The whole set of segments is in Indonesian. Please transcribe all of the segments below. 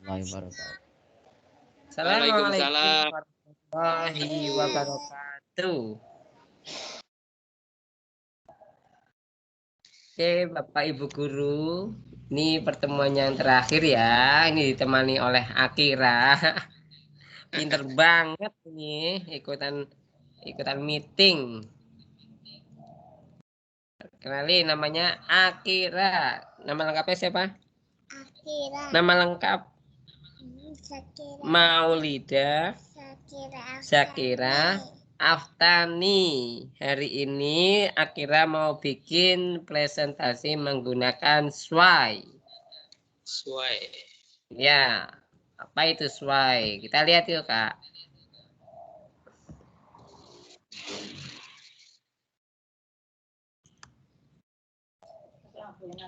wabarakatuh. Assalamualaikum Waalaikumsalam. warahmatullahi wabarakatuh. Oke, Bapak Ibu Guru, ini pertemuan yang terakhir ya. Ini ditemani oleh Akira. Pinter banget ini ikutan meeting. Kenali namanya Akira. Nama lengkapnya siapa? Akira. Nama lengkap Syakira. Maulida Syakira Aftani. Aftani. Hari ini Akira mau bikin presentasi menggunakan Sway. Sway. Ya, apa itu Sway? Kita lihat yuk, Kak.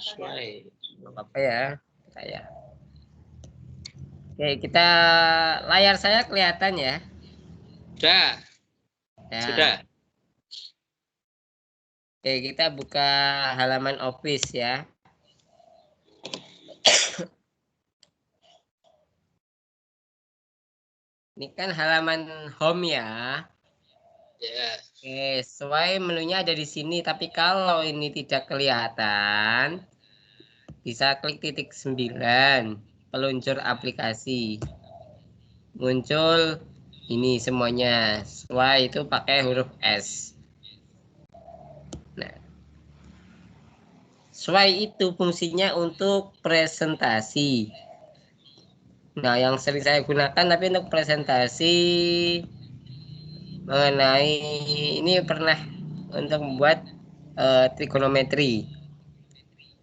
Sway. Apa ya? Kayak. Oke, kita layar saya kelihatan ya. Sudah. Ya. Sudah. Oke, kita buka halaman Office ya. Ini kan halaman home ya. Ya. Oke, sesuai menunya ada di sini. Tapi kalau ini tidak kelihatan, bisa klik titik 9, peluncur aplikasi. Muncul ini semuanya. Sesuai itu pakai huruf S. Nah, sesuai itu fungsinya untuk presentasi. Nah, yang sering saya gunakan tapi untuk presentasi mengenai ini pernah untuk membuat trigonometri.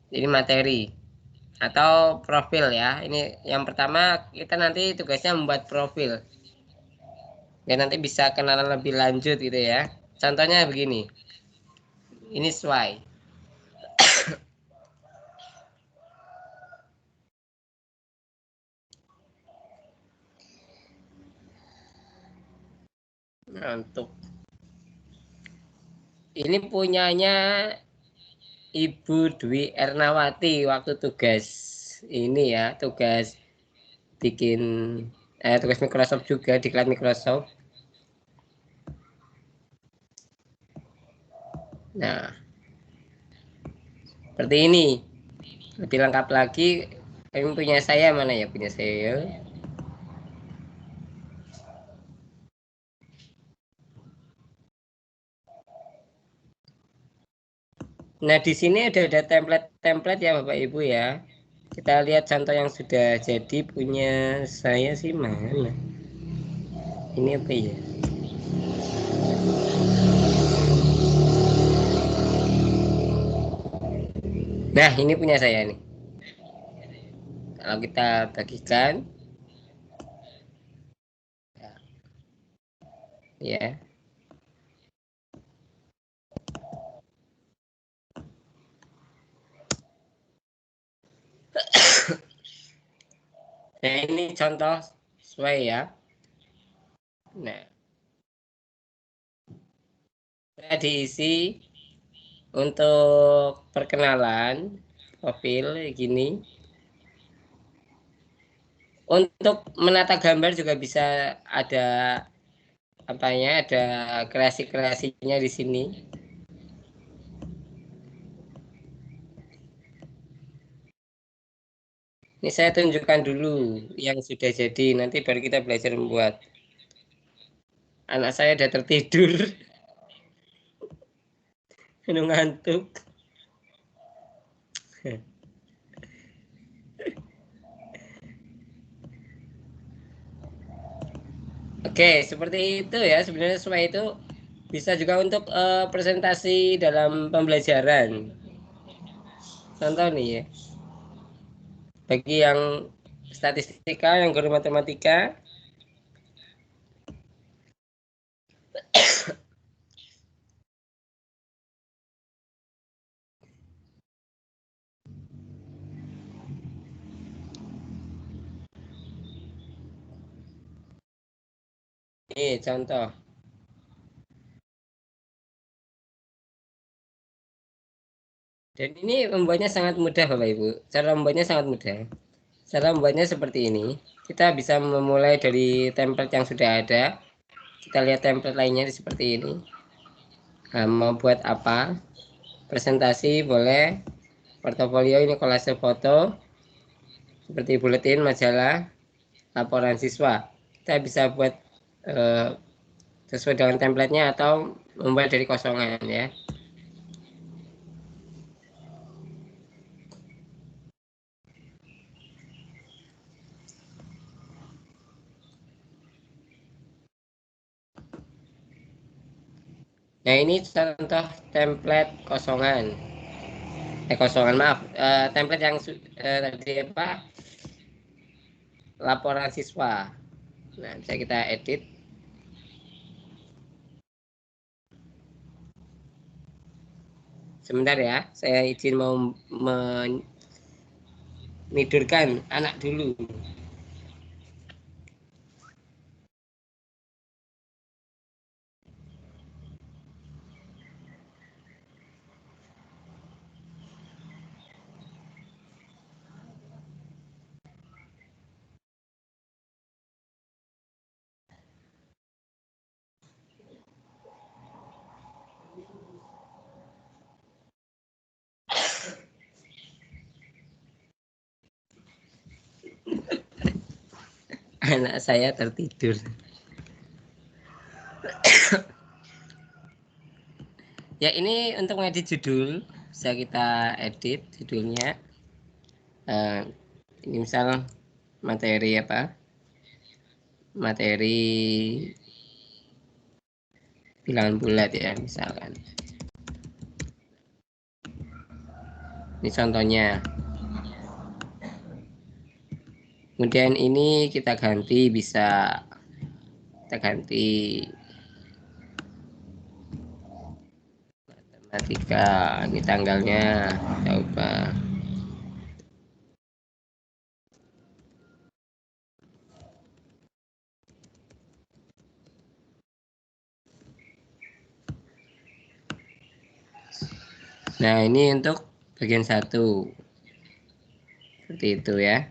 Ini materi atau profil ya. Ini yang pertama kita nanti tugasnya membuat profil. Ya nanti bisa kenalan lebih lanjut gitu ya. Contohnya begini. Ini Sway. Ngantuk. Ini punyanya Ibu Dwi Ernawati waktu tugas ini ya, tugas bikin tugas Microsoft juga, diklat Microsoft. Nah, seperti ini. Lebih lengkap lagi, ini punya saya mana ya, punya saya. Nah, di sini ada template ya Bapak Ibu ya. Kita lihat contoh yang sudah jadi punya saya sih mana. Ini apa ya? Nah, ini punya saya nih. Kalau kita bagikan ya. Nah, ini contoh sesuai ya. Nah, saya diisi untuk perkenalan profil gini. Untuk menata gambar juga bisa ada apanya, ada kreasi-kreasinya di sini. Ini saya tunjukkan dulu yang sudah jadi, nanti baru kita belajar membuat. Anak saya udah tertidur. Ngantuk. Oke, seperti itu ya. Sebenarnya semua itu bisa juga untuk presentasi dalam pembelajaran. Contoh nih ya. Bagi yang statistika, yang guru matematika, ini contoh. Dan ini membuatnya sangat mudah Bapak Ibu. Cara membuatnya sangat mudah. Cara membuatnya seperti ini. Kita bisa memulai dari template yang sudah ada. Kita lihat template lainnya seperti ini. Nah, mau buat apa? Presentasi boleh, portofolio ini kolase foto, seperti buletin, majalah, laporan siswa. Kita bisa buat sesuai dengan template-nya atau membuat dari kosongan ya. Nah, ini contoh template kosongan. Kosongan maaf, template yang tadi apa? Laporan siswa. Nah, bisa kita edit. Sebentar ya, saya izin mau menidurkan anak dulu. Anak saya tertidur. Ya, ini untuk mengedit judul bisa kita edit judulnya. Ini misal materi apa? Materi bilangan bulat ya misalkan. Ini contohnya. Kemudian ini kita ganti, bisa kita ganti matematika, ini tanggalnya coba. Nah, ini untuk bagian 1 seperti itu ya.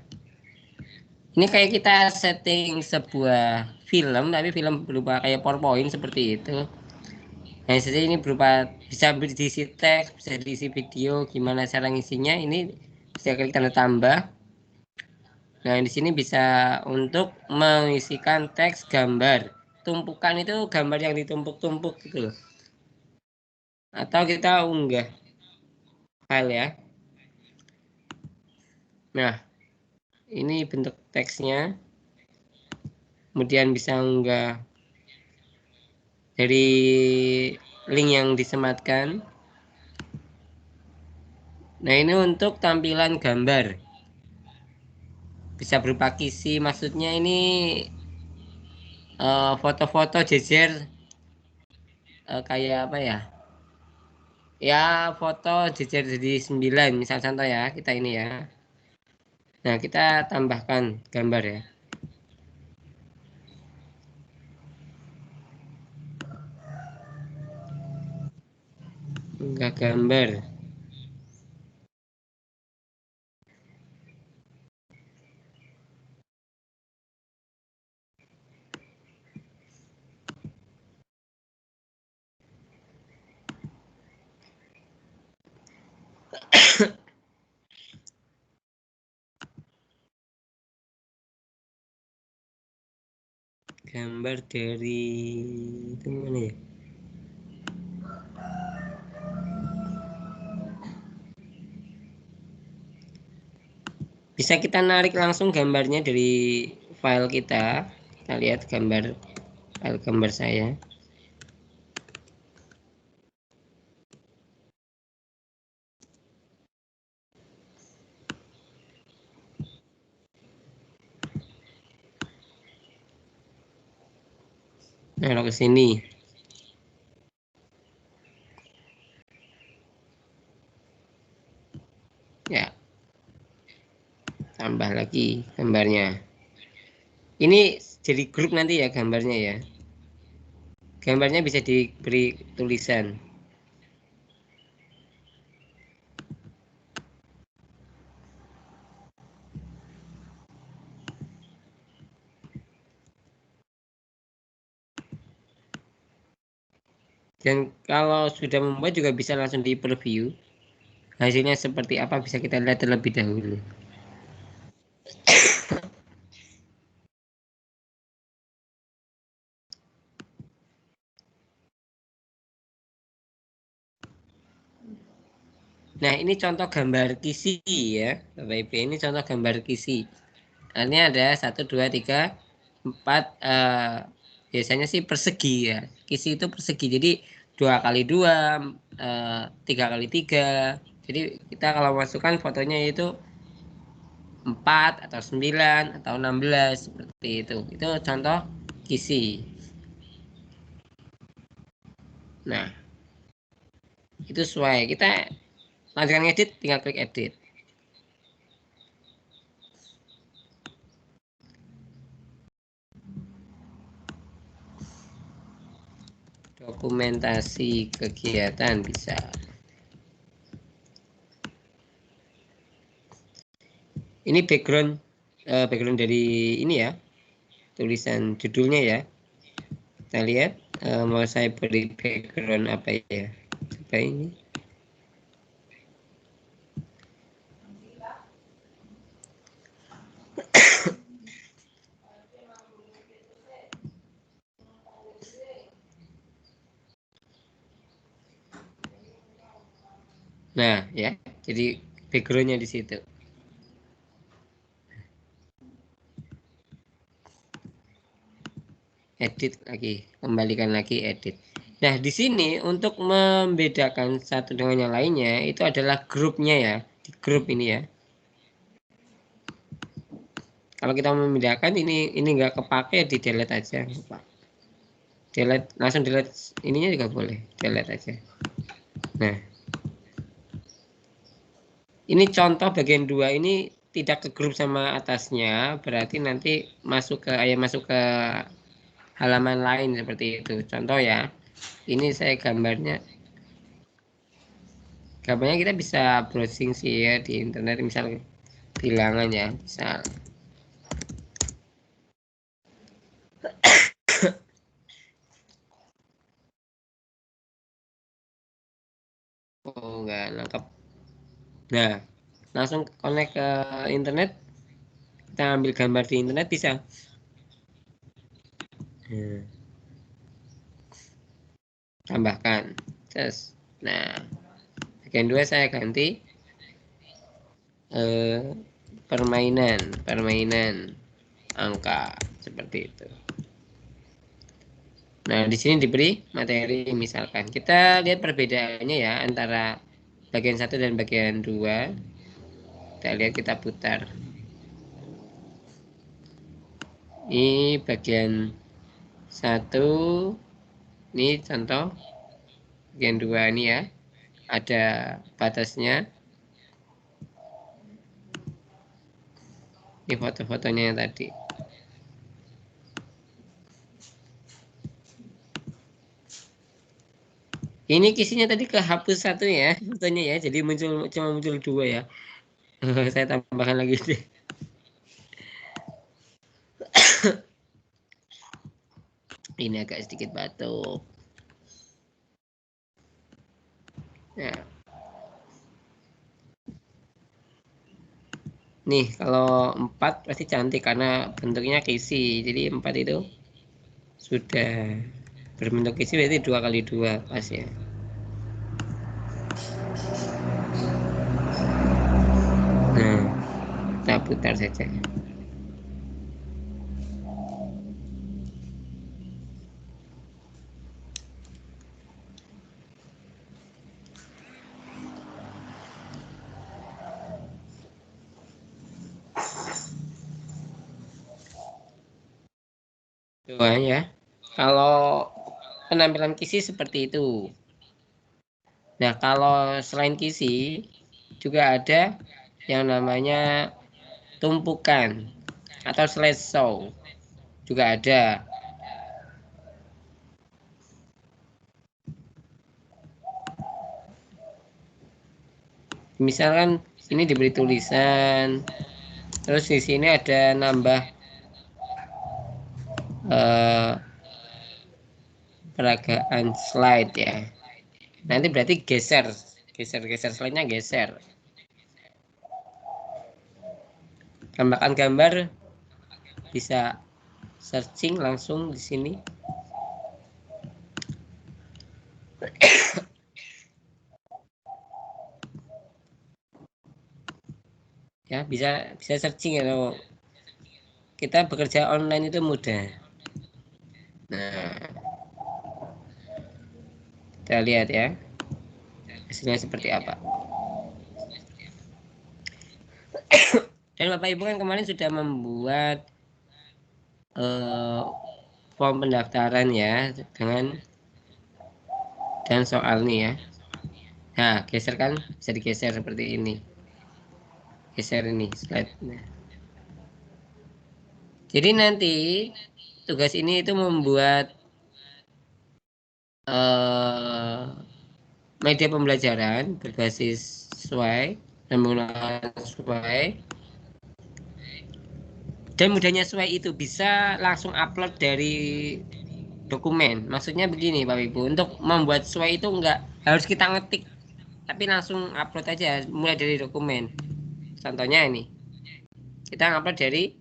Ini kayak kita setting sebuah film, tapi film berupa kayak PowerPoint seperti itu. Nah, jadi ini berupa bisa diisi teks, bisa diisi video, gimana cara ngisinya. Ini bisa klik tanda tambah. Nah, di sini bisa untuk mengisikan teks, gambar. Tumpukan itu gambar yang ditumpuk-tumpuk gitu loh. Atau kita unggah file ya. Nah, ini bentuk teksnya. Kemudian bisa unggah dari link yang disematkan. Nah, ini untuk tampilan gambar. Bisa berupa kisi, maksudnya ini foto-foto jejer kayak apa ya? Ya, foto jejer jadi 9, misal contoh ya, kita ini ya. Nah, kita tambahkan gambar ya. Unggah gambar. Gambar dari itu mana ya? Bisa kita narik langsung gambarnya dari file kita. Kita lihat file gambar saya. Nah, ke sini. Ya, tambah lagi gambarnya. Ini jadi grup nanti ya gambarnya ya. Gambarnya bisa diberi tulisan. Dan kalau sudah membuat juga bisa langsung di preview. Hasilnya seperti apa bisa kita lihat terlebih dahulu. Nah, ini contoh gambar kisi ya, Bapak Ibu. Ini contoh gambar kisi. Artinya ada 1, 2, 3, 4. Biasanya sih persegi ya. Kisi itu persegi. Jadi 2 kali 2, 3 kali 3. Jadi kita kalau masukkan fotonya itu 4 atau 9 atau 16 seperti itu. Itu contoh kisi. Nah, itu sesuai. Kita lanjutkan edit, tinggal klik edit. Dokumentasi kegiatan bisa. Ini background dari ini ya, tulisan judulnya ya. Kita lihat mau saya beri background apa ya? Coba ini. Nah ya, jadi backgroundnya di situ. Edit lagi, kembalikan lagi edit. Nah di sini untuk membedakan satu dengan yang lainnya itu adalah grupnya ya, di grup ini ya. Kalau kita membedakan ini nggak kepake, di delete aja, delete, langsung delete ininya juga boleh, delete aja. Nah ini contoh bagian 2 ini tidak ke grup sama atasnya, berarti nanti masuk ke halaman lain seperti itu. Contoh ya, ini saya gambarnya kita bisa browsing sih ya di internet, misal bilangan ya, misal oh nggak nangkep. Nah langsung connect ke internet, kita ambil gambar di internet bisa. Tambahkan terus. Nah bagian 2 saya ganti permainan angka seperti itu. Nah di sini diberi materi, misalkan kita lihat perbedaannya ya antara bagian 1 dan bagian 2. Kita lihat, kita putar. Ini bagian 1, ini contoh. Bagian 2 ini ya, ada batasnya. Ini foto-fotonya yang tadi. Ini kisinya tadi kehapus 1 ya, fotonya ya, jadi cuma muncul 2 ya. Saya tambahkan lagi deh. Ini agak sedikit batuk. Nah. Nih, kalau 4 pasti cantik karena bentuknya kisi. Jadi 4 itu sudah berbentuk kisi, berarti 2 kali 2 pas ya. Nah, kita putar saja. Dua ya. Kalau penampilan kisi seperti itu. Nah, kalau selain kisi juga ada yang namanya tumpukan atau slideshow juga ada. Misalkan ini diberi tulisan, terus di sini ada nambah peragaan slide ya. Nanti berarti geser slide-nya geser. Tambahkan gambar bisa searching langsung di sini. Ya, bisa searching kalau kita bekerja online itu mudah. Nah, kita lihat ya hasilnya seperti apa. Dan Bapak Ibu kan kemarin sudah membuat form pendaftaran ya dan soal nih ya. Nah, geser kan bisa digeser seperti ini. Geser ini slide-nya. Jadi nanti tugas ini itu membuat media pembelajaran berbasis Sway dan menggunakan Sway. Dan mudahnya Sway itu bisa langsung upload dari dokumen. Maksudnya begini Bapak Ibu, untuk membuat Sway itu enggak harus kita ngetik, tapi langsung upload aja mulai dari dokumen. Contohnya ini, kita upload dari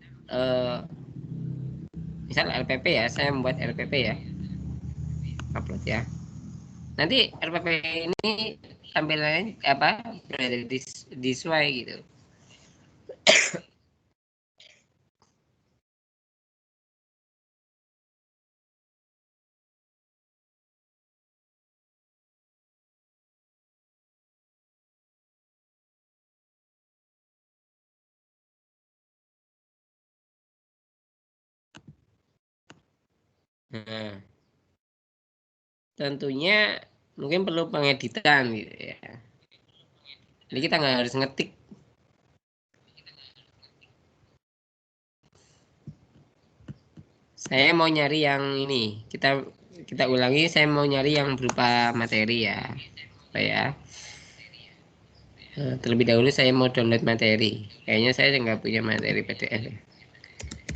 misal LPP ya, saya membuat LPP ya, upload ya. Nanti LPP ini tampilannya apa berada di Sway gitu. Nah, tentunya mungkin perlu pengeditan gitu ya. Jadi kita nggak harus ngetik. Saya mau nyari yang ini. Kita ulangi. Saya mau nyari yang berupa materi ya. Apa ya? Terlebih dahulu saya mau download materi. Kayaknya saya nggak punya materi PDF.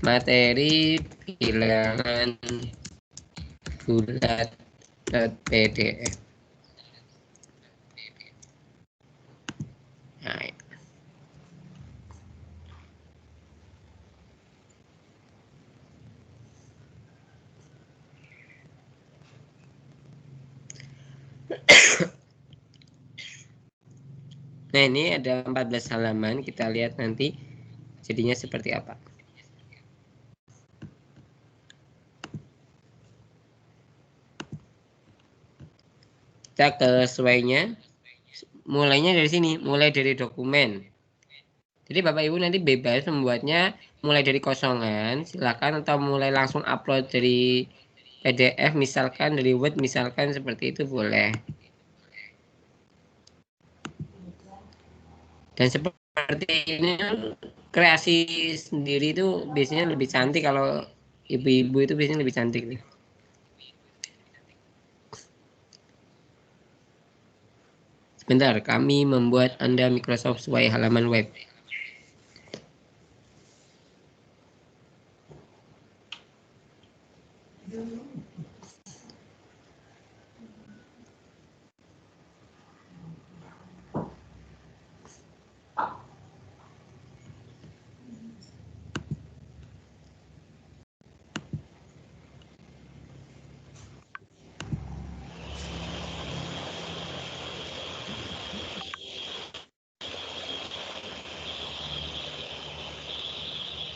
Materi bilangan bulat PDF. Nah, nah ini ada 14 halaman. Kita lihat nanti jadinya seperti apa. Kita ke Sway-nya. Mulainya dari sini, mulai dari dokumen. Jadi Bapak Ibu nanti bebas membuatnya mulai dari kosongan, silakan, atau mulai langsung upload dari PDF misalkan, dari Word misalkan, seperti itu boleh. Dan seperti ini kreasi sendiri itu biasanya lebih cantik, kalau ibu-ibu itu biasanya lebih cantik nih. Sebentar, kami membuat Anda Microsoft Sway halaman web.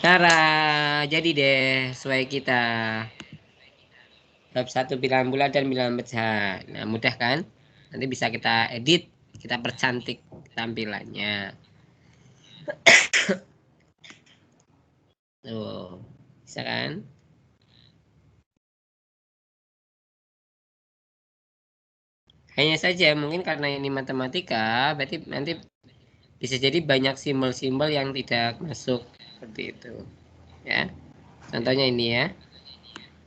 Tara, jadi deh Sway kita. Bab 1 bilangan bulat dan bilangan pecah. Nah, mudah kan? Nanti bisa kita edit, kita percantik tampilannya. Tuh, bisa kan? Hanya saja mungkin karena ini matematika, berarti nanti bisa jadi banyak simbol-simbol yang tidak masuk seperti itu. Ya. Contohnya ini ya.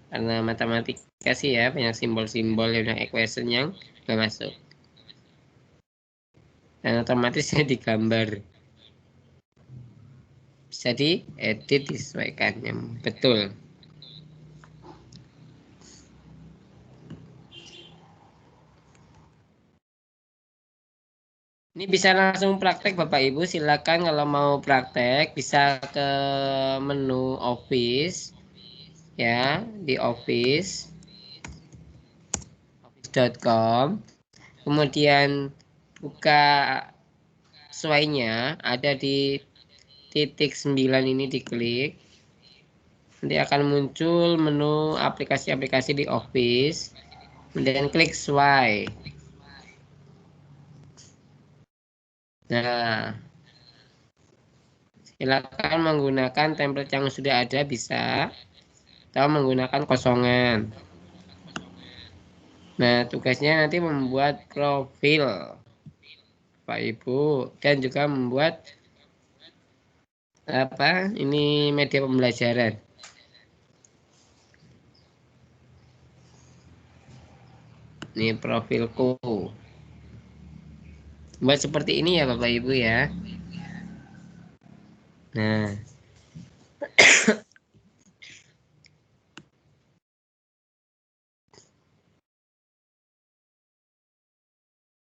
Karena matematika sih ya, banyak simbol-simbol yang equation yang nggak masuk. Dan otomatisnya digambar. Bisa diedit, disesuaikan yang betul. Ini bisa langsung praktek Bapak Ibu, silakan kalau mau praktek bisa ke menu Office ya, di office.com. Kemudian buka sesuainya ada di titik 9 ini, diklik. Nanti akan muncul menu aplikasi-aplikasi di Office. Kemudian klik sesuai. Nah, silakan menggunakan template yang sudah ada bisa, atau menggunakan kosongan. Nah, tugasnya nanti membuat profil Pak Ibu dan juga membuat apa? Ini media pembelajaran. Ini profilku. Buat seperti ini ya Bapak Ibu ya. Nah,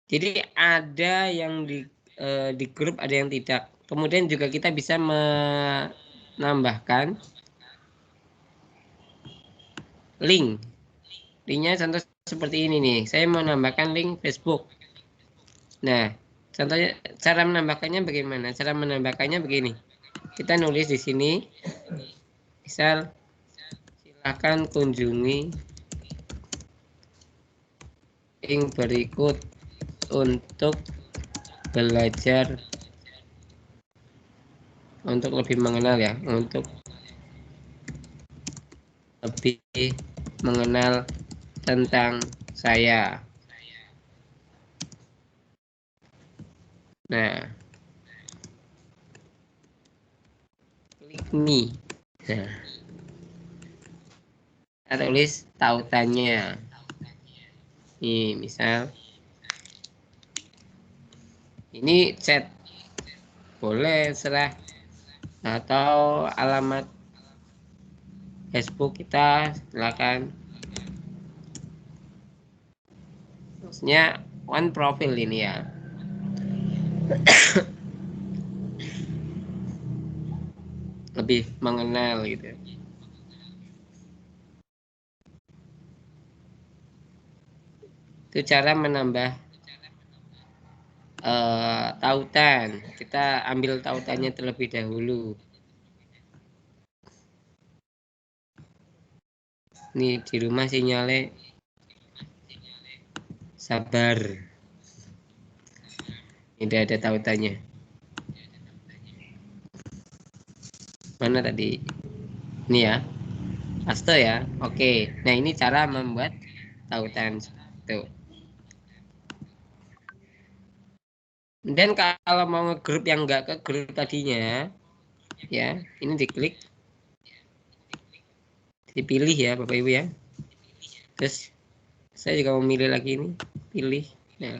jadi ada yang di grup, ada yang tidak. Kemudian juga kita bisa menambahkan link. Linknya contoh seperti ini nih. Saya mau menambahkan link Facebook. Nah, contohnya cara menambahkannya bagaimana? Cara menambahkannya begini. Kita nulis di sini, misal silakan kunjungi link berikut untuk belajar, untuk lebih mengenal ya, untuk lebih mengenal tentang saya. Nah, klik nih. Nah, kita tulis tautannya. Nih, misal ini chat, boleh serah, atau alamat Facebook kita, silakan. Maksudnya one profil ini ya. Lebih mengenal gitu. Itu cara menambah tautan. Kita ambil tautannya terlebih dahulu. Ini di rumah sinyalnya sabar. Ini ada tautannya. Mana tadi? Ini ya. Asto ya. Oke. Nah, ini cara membuat tautan. Tuh. Dan kalau mau ngegrup yang enggak ke grup tadinya, ya, ini diklik, dipilih ya Bapak Ibu ya. Terus saya juga memilih lagi ini, pilih. Nah,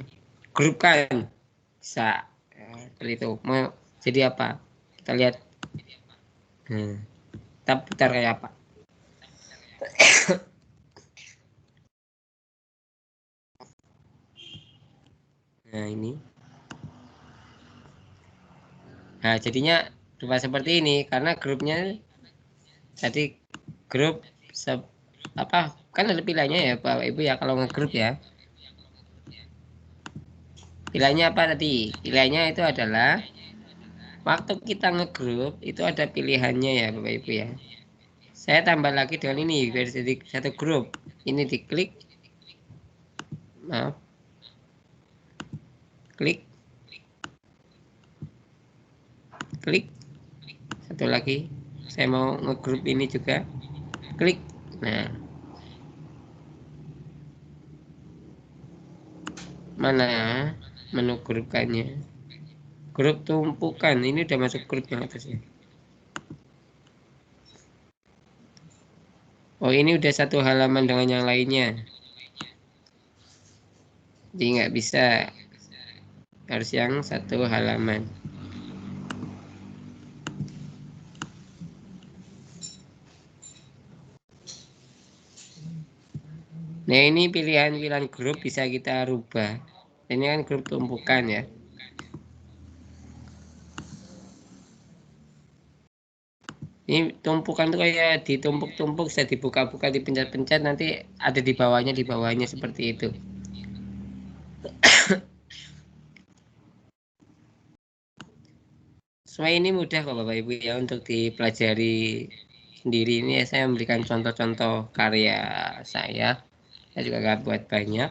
grupkan bisa. Nah, seperti itu. Mau jadi apa? Kita lihat. Kita putar kayak apa? Nah, ini. Nah, jadinya berupa seperti ini karena grupnya tadi grup apa? Kan ada pilihannya ya Bapak Ibu ya kalau ngegrup ya. Pilihannya apa tadi? Pilihannya itu adalah waktu kita ngegrup itu ada pilihannya ya Bapak Ibu ya. Saya tambah lagi dengan ini biar jadi satu grup. Ini diklik. Maaf. Klik. Klik. Satu lagi. Saya mau ngegrup ini juga. Klik. Nah. Mana menu grupkannya? Grup tumpukan. Ini udah masuk grup yang atas ya. Oh, ini udah satu halaman dengan yang lainnya. Jadi nggak bisa. Harus yang satu halaman. Nah, ini pilihan-pilihan grup bisa kita rubah. Ini kan grup tumpukan ya. Ini tumpukan tuh kayak ditumpuk-tumpuk, bisa dibuka-buka, dipencet-pencet, nanti ada di bawahnya seperti itu. Semua ini mudah kok Bapak Ibu ya untuk dipelajari sendiri. Ini saya memberikan contoh-contoh karya saya juga gak buat banyak.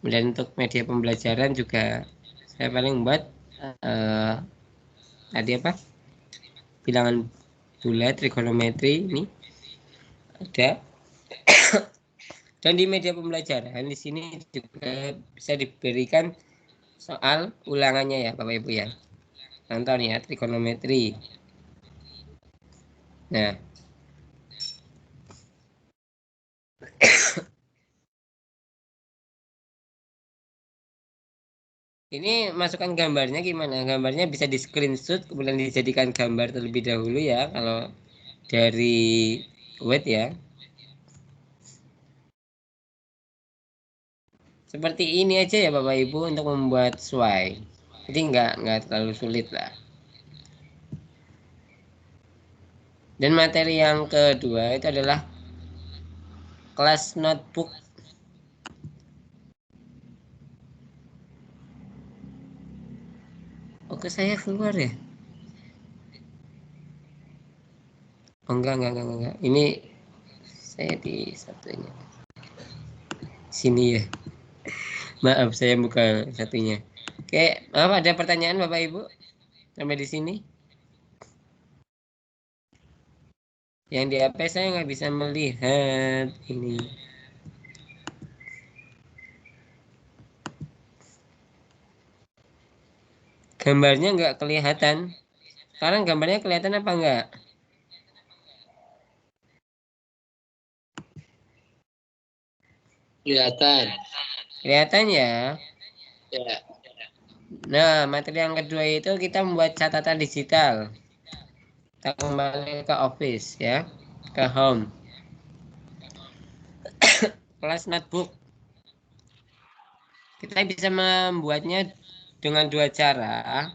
Kemudian untuk media pembelajaran juga saya paling buat tadi apa? Bilangan bulat, trigonometri ini ada. Dan di media pembelajaran di sini juga bisa diberikan soal ulangannya ya Bapak Ibu ya. Contoh nih ya, trigonometri. Nah, ini masukkan gambarnya gimana? Gambarnya bisa di screenshot kemudian dijadikan gambar terlebih dahulu ya kalau dari Word ya. Seperti ini aja ya Bapak Ibu untuk membuat SWOT. Jadi nggak terlalu sulit lah. Dan materi yang kedua itu adalah kelas notebook. Oke, saya keluar ya. Oh, enggak. Ini saya di satunya. Sini ya. Maaf, saya buka satunya. Oke, maaf ada pertanyaan Bapak Ibu sampai di sini? Yang di HP saya nggak bisa melihat ini. Gambarnya nggak kelihatan. Sekarang gambarnya kelihatan apa enggak? Kelihatan. Kelihatan ya. Ya. Nah, materi yang kedua itu kita membuat catatan digital. Kita kembali ke office ya, ke home. Kelas notebook. Kita bisa membuatnya dengan dua cara.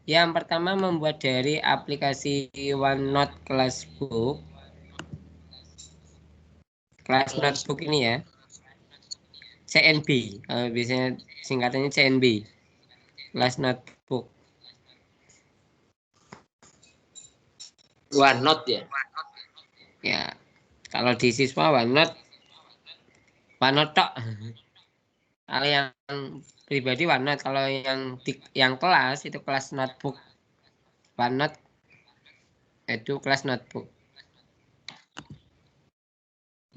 Yang pertama membuat dari aplikasi OneNote Classbook. Kelas notebook ini ya. CNB, biasanya singkatannya CNB. Kelas notebook. OneNote ya. Ya, kalau di siswa OneNote tok. Kalau yang pribadi OneNote, kalau yang kelas itu kelas notebook. OneNote itu kelas notebook.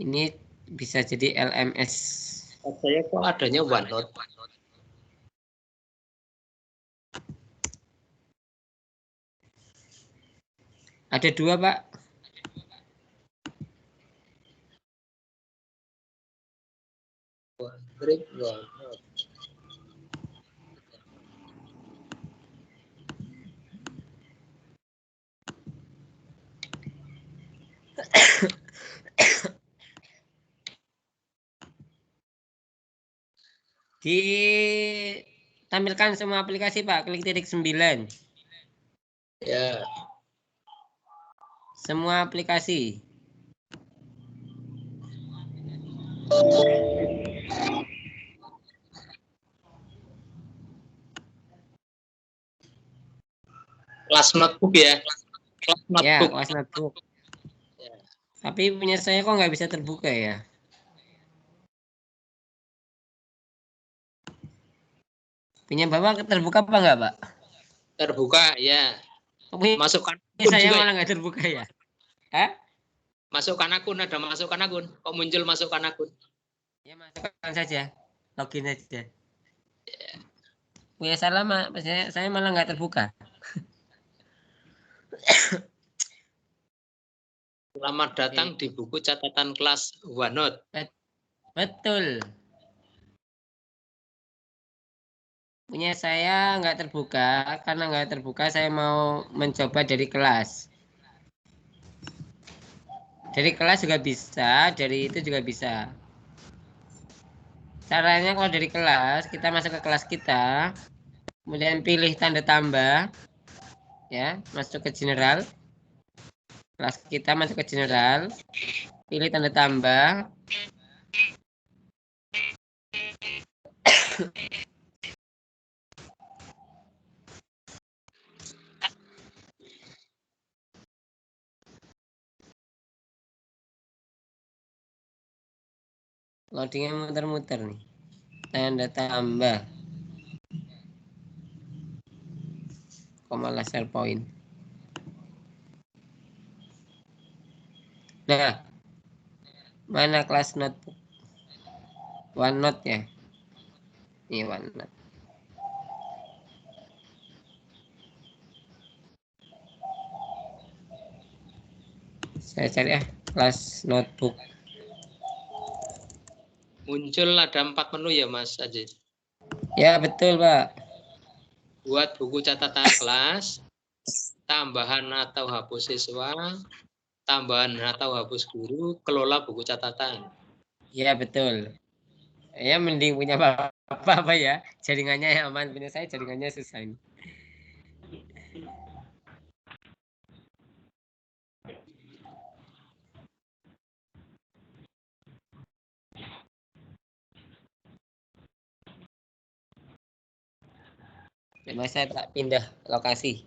Ini bisa jadi LMS. Saya kok adanya OneNote. Ada dua Pak. OneNote. Ditampilkan semua aplikasi Pak, klik titik 9. Ya. Semua aplikasi. Kelas notebook ya. Kelas Ya, notebook. kelas notebook. Ya. Tapi punya saya kok nggak bisa terbuka ya. Punya Bapak terbuka apa nggak Pak? Terbuka ya. Punya Masukkan akun saya juga. malah nggak terbuka ya. Hah? Masukkan akun, ada masukkan akun. Kok muncul masukkan akun? Ya masukkan saja. Login saja. Punya salah saya malah nggak terbuka. Selamat datang di buku catatan kelas OneNote. Betul. Punya saya nggak terbuka, karena nggak terbuka saya mau mencoba dari kelas. Dari kelas juga bisa, dari itu juga bisa. Caranya kalau dari kelas, kita masuk ke kelas kita, kemudian pilih tanda tambah, ya, masuk ke general. Kelas kita masuk ke general. Pilih tanda tambah. Loadingnya muter-muter nih. Tanda tambah. Koma laser point. Nah, mana kelas notebook? OneNote ya. Ini OneNote. Saya cari kelas notebook. Muncul ada 4 menu ya Mas Aziz. Ya betul Pak. Buat buku catatan kelas, tambahan atau hapus siswa, tambahan atau hapus guru, kelola buku catatan. Ya betul. Ya mending punya apa ya. Jaringannya yang aman. Punya saya jaringannya susah ini. Coba saya tak pindah lokasi.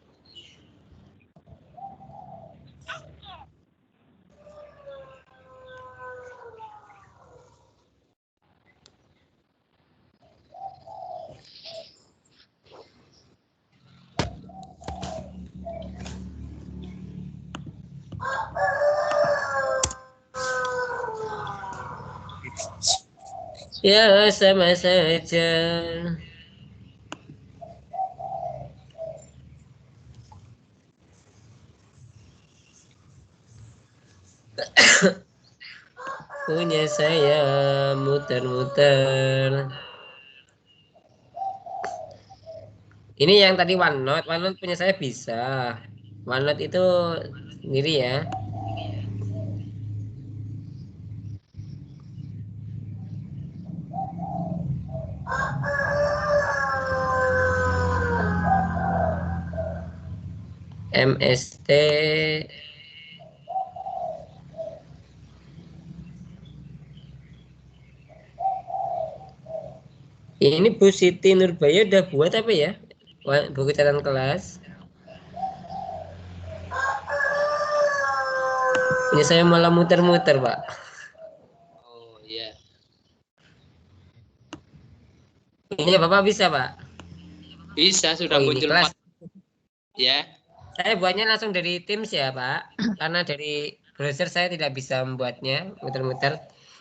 Ya sama saja. Punya saya muter-muter. Ini yang tadi OneNote. OneNote punya saya bisa. OneNote itu sendiri ya. MST ini Bu Siti Nurbaya udah buat apa ya? Buku catatan kelas. Ini saya malah muter-muter, Pak. Oh iya. Ini Bapak bisa, Pak? Bisa, sudah Oh, ini muncul kelas. 4. Ya. Saya buatnya langsung dari Teams ya, Pak. Karena dari browser saya tidak bisa membuatnya muter-muter.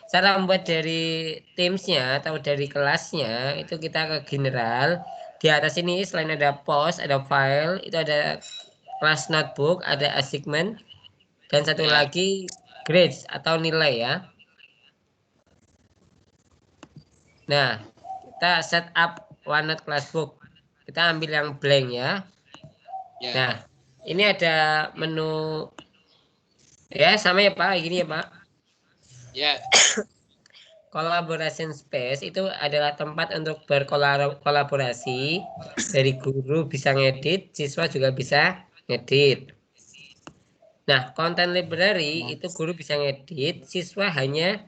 Cara membuat dari Teams-nya atau dari kelasnya itu kita ke general. Di atas ini selain ada post, ada file, itu ada kelas notebook, ada assignment, dan satu Ya. lagi grades atau nilai ya. Nah, kita set up OneNote Classbook. Kita ambil yang blank ya. Ya. Nah, ini ada menu ya sama ya Pak, gini ya Pak. Ya. Collaboration space itu adalah tempat untuk berkolaborasi. Dari guru bisa ngedit, siswa juga bisa ngedit. Nah, content library itu guru bisa ngedit, siswa hanya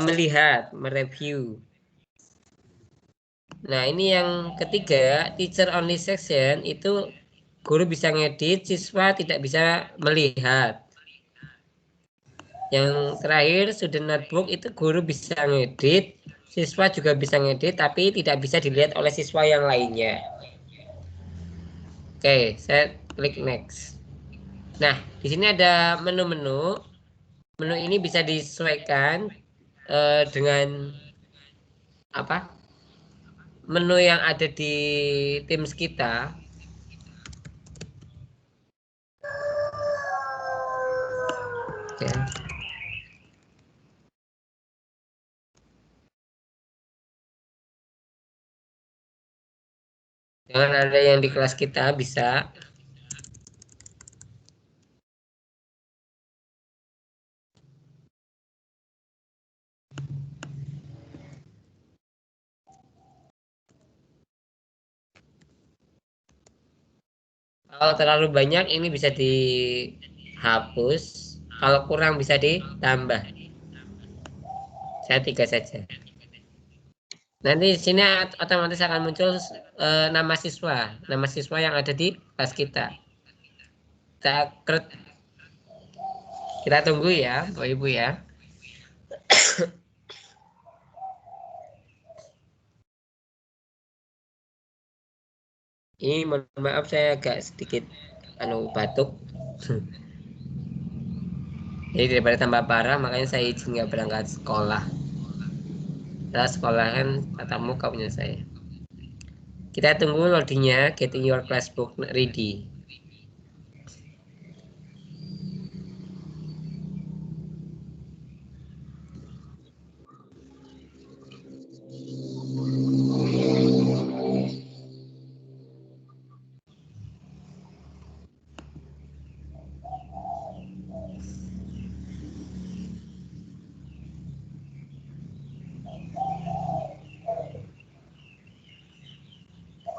melihat, mereview. Nah, ini yang ketiga, teacher only section itu guru bisa ngedit, siswa tidak bisa melihat. Yang terakhir, student notebook itu guru bisa ngedit, siswa juga bisa ngedit, tapi tidak bisa dilihat oleh siswa yang lainnya. Oke, saya klik next. Nah, di sini ada menu-menu. Menu ini bisa disesuaikan dengan apa? Menu yang ada di Teams kita. Ya. Jangan ada yang di kelas kita bisa. Kalau terlalu banyak ini bisa di hapus. Kalau kurang bisa ditambah. Saya 3 saja. Nanti di sini otomatis akan muncul nama siswa. Nama siswa yang ada di kelas kita. Kita tunggu ya, Bapak Ibu ya. Ini mohon maaf saya agak sedikit batuk. Jadi daripada tambah parah, makanya saya izin nggak berangkat sekolah. Setelah sekolah kan tatap muka punya saya. Kita tunggu loadingnya, getting your classbook ready.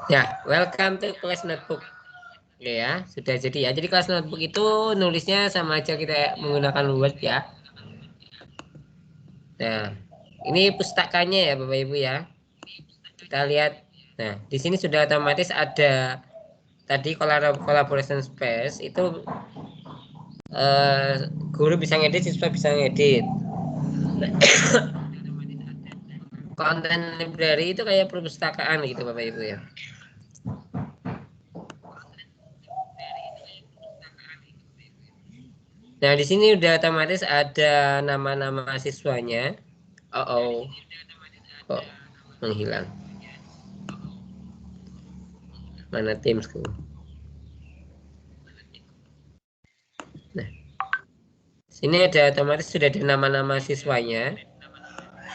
Ya, welcome to class notebook. Oke ya, sudah jadi ya. Jadi kelas notebook itu nulisnya sama aja kita menggunakan Word ya. Nah, ini pustakanya ya Bapak Ibu ya. Kita lihat. Nah, di sini sudah otomatis ada tadi collaboration space itu guru bisa ngedit, siswa bisa ngedit. Konten library itu kayak perpustakaan gitu Bapak Ibu ya. Nah, di sini udah otomatis ada nama-nama siswanya. Kok menghilang. Mana Teamsku? Nah, sini ada otomatis sudah ada nama-nama siswanya.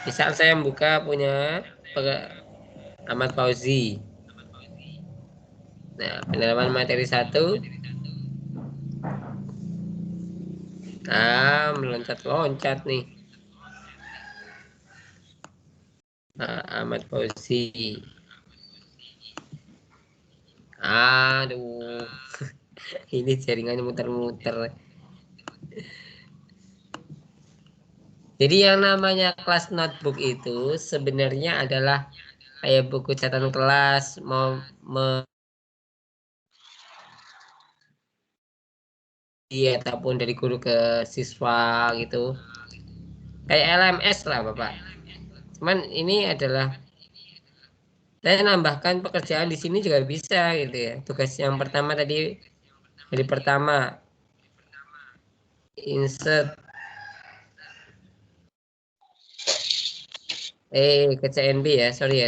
Misal saya membuka punya Ahmad Fauzi. Nah, pendalaman materi 1. Meloncat-loncat nih. Ahmad Fauzi. Aduh. Ini jaringannya muter-muter. Jadi yang namanya kelas notebook itu sebenarnya adalah kayak buku catatan kelas ataupun dari guru ke siswa gitu. Kayak LMS lah Bapak. Cuman ini adalah saya nambahkan pekerjaan di sini juga bisa gitu ya. Tugas yang pertama tadi hari pertama insert ke CNB ya. Sorry.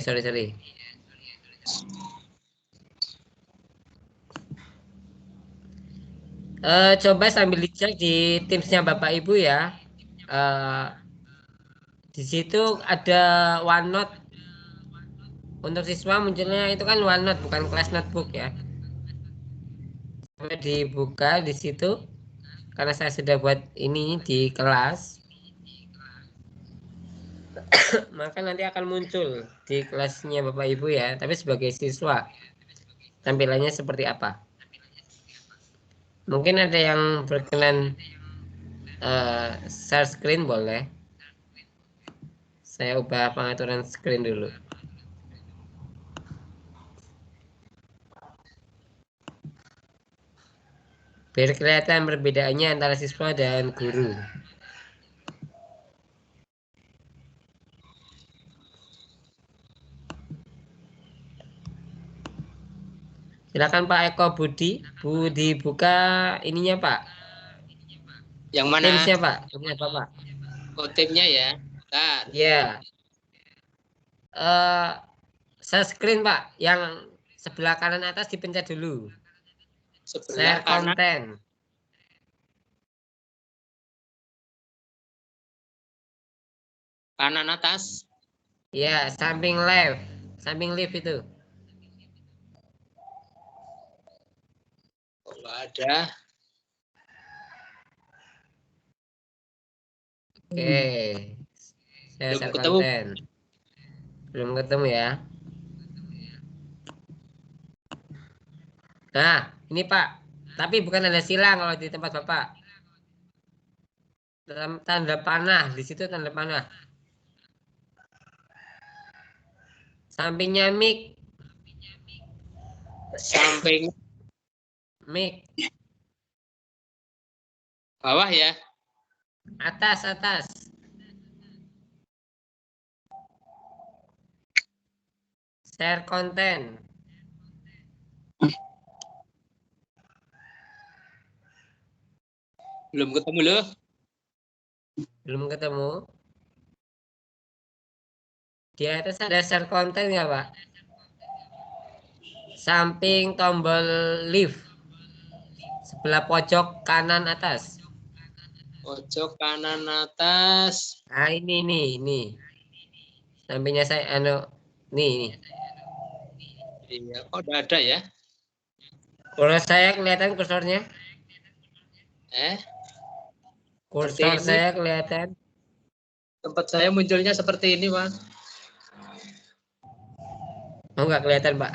Coba sambil dicek di Teamsnya Bapak Ibu ya. Di situ ada OneNote untuk siswa munculnya itu kan OneNote bukan kelas notebook ya. Coba dibuka di situ karena saya sudah buat ini di kelas. Maka nanti akan muncul di kelasnya Bapak Ibu ya, tapi sebagai siswa tampilannya seperti apa. Mungkin ada yang berkenan share screen boleh. Saya ubah pengaturan screen dulu. Biar kelihatan perbedaannya antara siswa dan guru. Silakan Pak Eko Budi buka ininya Pak. Yang mana? Teamsnya Pak. Ini apa Pak? Oh, timnya ya. Bentar. Ya. Share screen Pak. Yang sebelah kanan atas dipencet dulu. Sebelah Share konten. Kanan atas. Ya, samping left. Samping left itu. Oh, nggak ada. Oke. Saya Belum share ketemu. konten. Belum ketemu ya. Nah, ini Pak. Tapi bukan ada silang kalau di tempat Bapak. tanda panah, di situ tanda panah. Sampingnya mic. Samping Mic. bawah ya. Atas. Share konten. Belum ketemu loh. Belum ketemu. Di atas ada share konten nggak, Pak? Samping tombol lift. Sebelah pojok kanan atas. Pojok kanan atas. Nah, ini. Sampingnya saya nih. Iya, kok udah ada ya? Kalau saya kelihatan kursornya. Kursor Seperti ini. saya kelihatan. Tempat saya munculnya seperti ini, Pak. Oh, nggak kelihatan, Pak.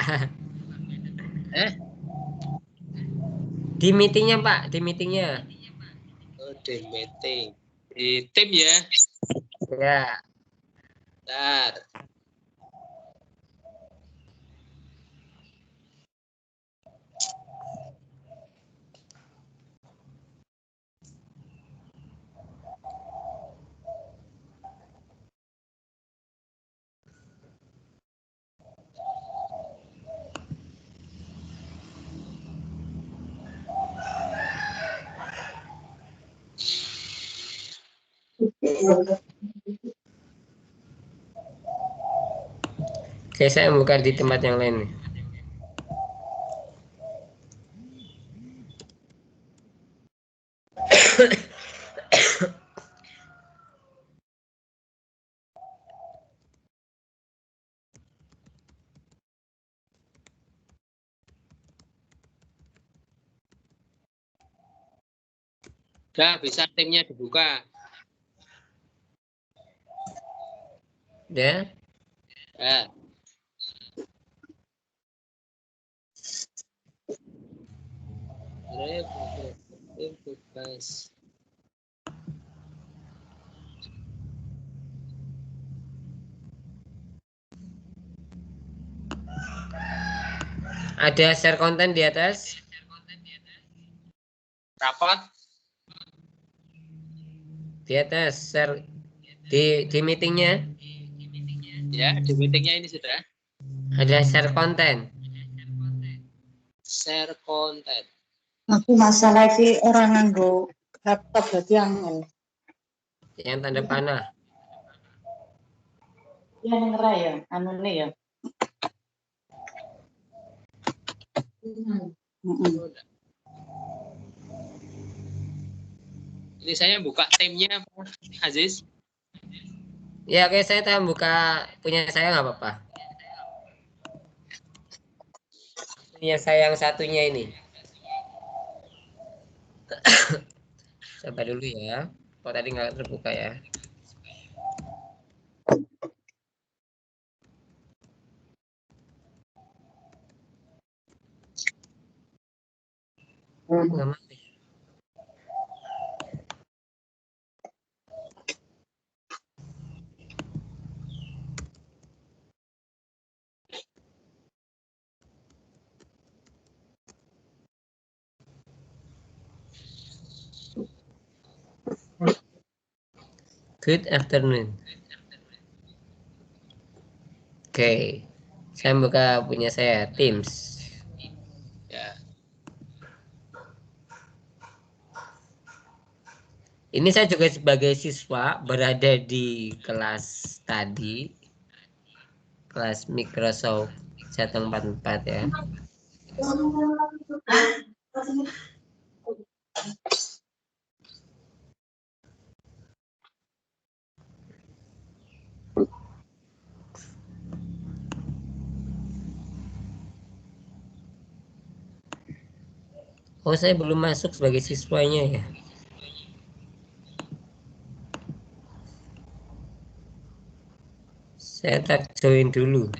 Di meetingnya, Pak. Di meetingnya. Oh, di meeting. Di tim ya. Ya. Bentar. Oke, saya buka di tempat yang lain. Udah bisa timnya dibuka. Ya. Ya. Tim bebas. Ada share konten di atas. Rapat. Di atas share di meetingnya. Ya, di meetingnya ini sudah. Ada share konten. Share konten. Aku masalah iki orang nganggo laptop berarti angel. Yang tanda panah. Ya ngerai ya, anune ya. Ini saya buka timnya, Pak Aziz. Ya, oke, saya buka punya saya nggak apa-apa. Punya saya yang satunya ini. Coba dulu ya. Kok tadi nggak terbuka ya? Nggak mati. Good afternoon. Oke, saya buka punya saya Teams. Ya. Ini saya juga sebagai siswa berada di kelas tadi, kelas Microsoft 144 ya. Oh, saya belum masuk sebagai siswanya ya. Saya tak join dulu.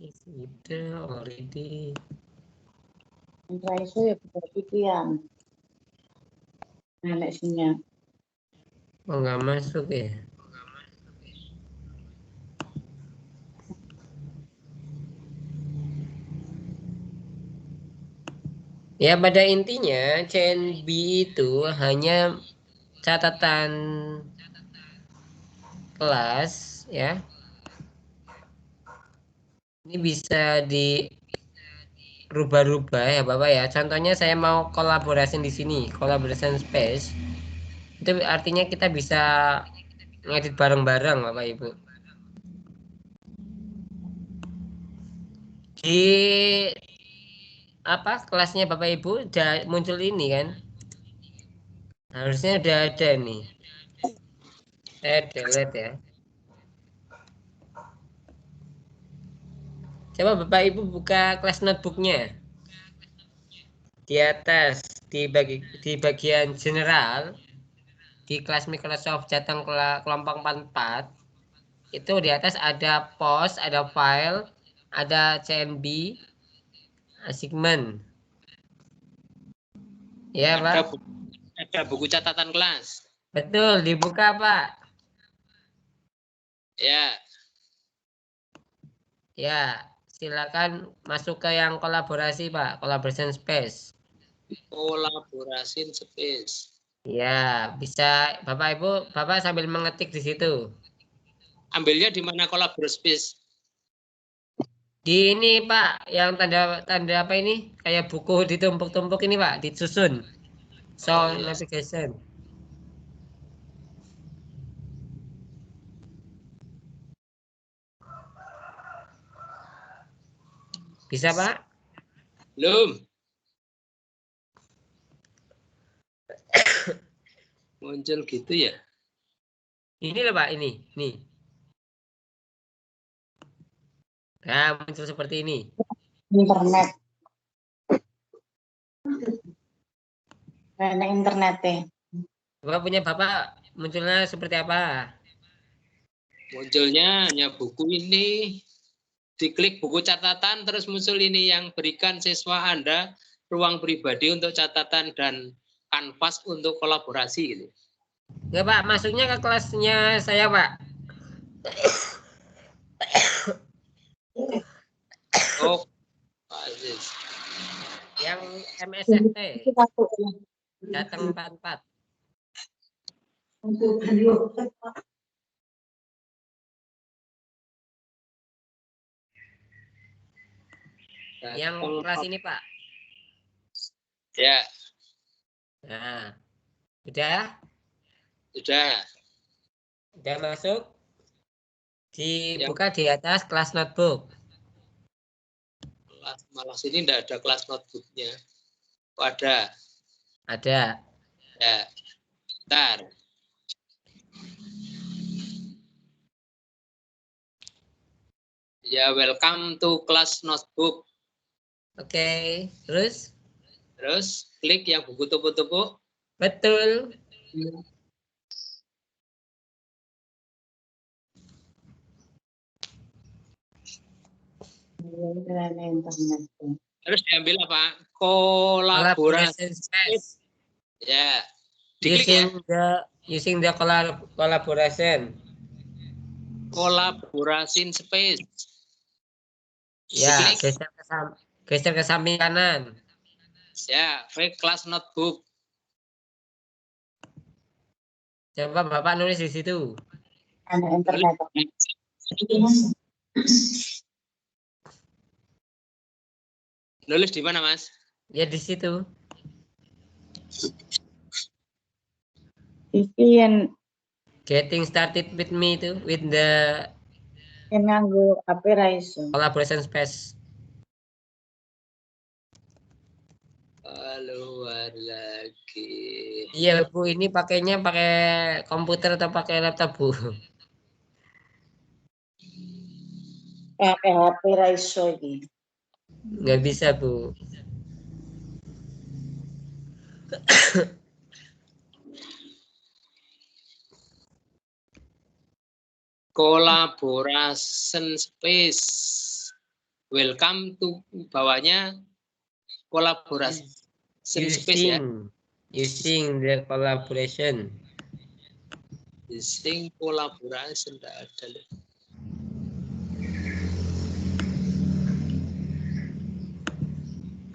Sudah already. Raiso ya kepikiran. Nenek sinya. Oh, nggak masuk ya? Ya, pada intinya CNB itu hanya catatan kelas ya. Ini bisa dirubah-rubah ya Bapak ya. Contohnya saya mau kolaborasi di sini, collaboration space. Itu artinya kita bisa ngedit bareng-bareng Bapak Ibu. Di apa kelasnya Bapak Ibu udah muncul ini kan? Harusnya udah ada nih. Saya delete ya. Coba Bapak Ibu buka kelas notebooknya. Di atas di bagian general di kelas Microsoft Jateng kelompok 44 itu di atas ada post, ada file, ada CNB, assignment. Ya, Pak. Ada buku catatan kelas. Betul, dibuka, Pak. Ya. Ya, silakan masuk ke yang kolaborasi, Pak. Collaboration space. Collaboration space. Ya, bisa Bapak Ibu, Bapak sambil mengetik di situ. Ambilnya di mana collaboration space? Di ini Pak, yang tanda apa ini? Kayak buku ditumpuk-tumpuk ini Pak, disusun. So, Yes. navigation. Bisa Pak? Belum. Muncul gitu ya? Ini loh Pak, ini. Nih. Nah, muncul seperti ini. Internet. Nenek internetnya. Bapak punya Bapak munculnya seperti apa? Munculnya hanya buku ini. Diklik buku catatan, terus muncul ini yang berikan siswa Anda ruang pribadi untuk catatan dan kanvas untuk kolaborasi gitu. Enggak Pak, masuknya ke kelasnya saya Pak. Oh, Aziz. Yang MSFT. Datang 44. Yang kelas ini Pak. Ya. Nah, udah? Sudah. Udah masuk? Dibuka di atas kelas notebook. Malah sini tidak ada kelas notebooknya. Oh, ada. Ada. Ya. Bentar. Ya, welcome to class notebook. Oke, terus? Terus klik yang buku tumpuk-tumpuk. Betul. Internet. Terus diambil apa? Kolaborasi. Space. Ya. Diklik ya. Using the collaboration. Collaboration space. Ya, Diklik. geser ke samping kanan. Ya, free class notebook. Coba Bapak nulis di situ. Anak internet. Nulis di mana, Mas? Ya di situ. Iki yang Getting started with me itu, with the nganggo HP Raiso. collaboration space. Keluar lagi. Iya Bu, ini pakainya pakai komputer atau pakai laptop Bu? Pakai HP Raiso ini. Nggak bisa Bu. Collaboration space. Welcome to bawahnya kolaborasi space ya. Using the collaboration. Using collaboration enggak ada.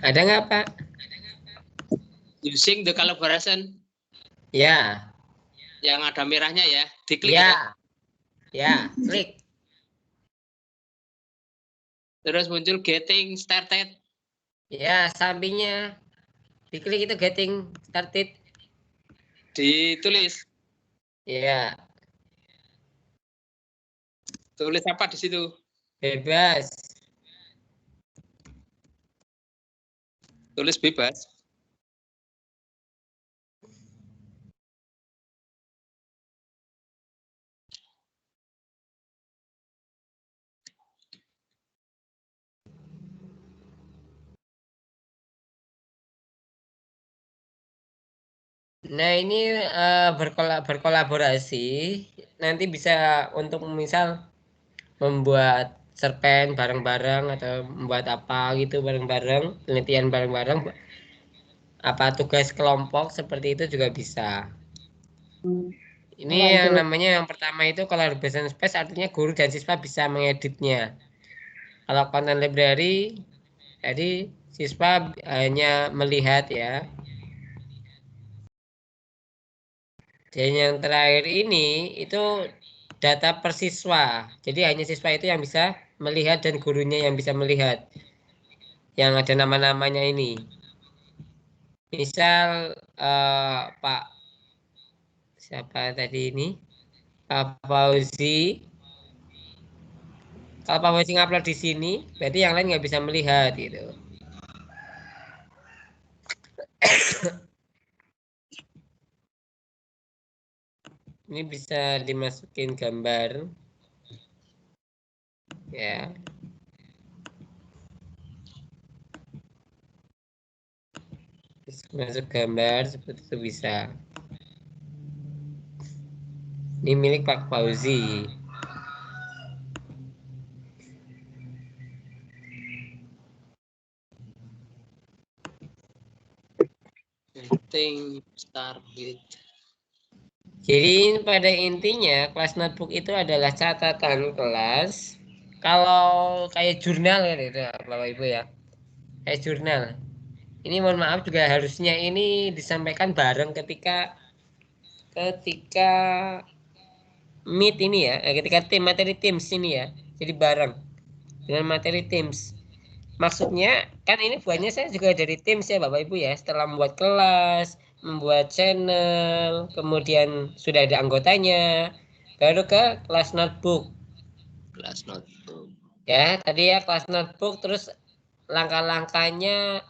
Ada nggak Pak? Using the collaboration Ya. yang ada merahnya ya, diklik Ya. Ya, klik. Terus muncul getting started. Ya, sampingnya diklik itu getting started. Ditulis. Ya, Tulis apa di situ? bebas. Tulis bebas. Nah, ini berkolaborasi. Nanti bisa untuk misal membuat cerpen bareng-bareng atau membuat apa gitu bareng-bareng, penelitian bareng-bareng, apa tugas kelompok seperti itu juga bisa. Ini yang namanya yang pertama itu collaboration space, artinya guru dan siswa bisa mengeditnya. Kalau content library, jadi siswa hanya melihat ya. Dan yang terakhir ini itu data per siswa. Jadi hanya siswa itu yang bisa melihat dan gurunya yang bisa melihat. Yang ada nama-namanya ini. Misal Pak siapa tadi ini? Pak Fauzi. Kalau Pak Fauzi ngupload di sini, berarti yang lain nggak bisa melihat gitu. Ini bisa dimasukin gambar. Ya. Masuk gambar seperti itu bisa. Ini milik Pak Fauzi. Getting started. Jadi pada intinya kelas notebook itu adalah catatan kelas. Kalau kayak jurnal ya, Bapak Ibu ya. Kayak jurnal. Ini mohon maaf juga harusnya ini disampaikan bareng ketika meet ini ya, ketika materi Teams ini ya. Jadi bareng dengan materi Teams. Maksudnya kan ini buahnya saya juga dari Teams ya Bapak Ibu ya. Setelah membuat kelas, membuat channel, kemudian sudah ada anggotanya, baru ke kelas notebook. Kelas notebook. Ya, tadi ya kelas notebook, terus langkah-langkahnya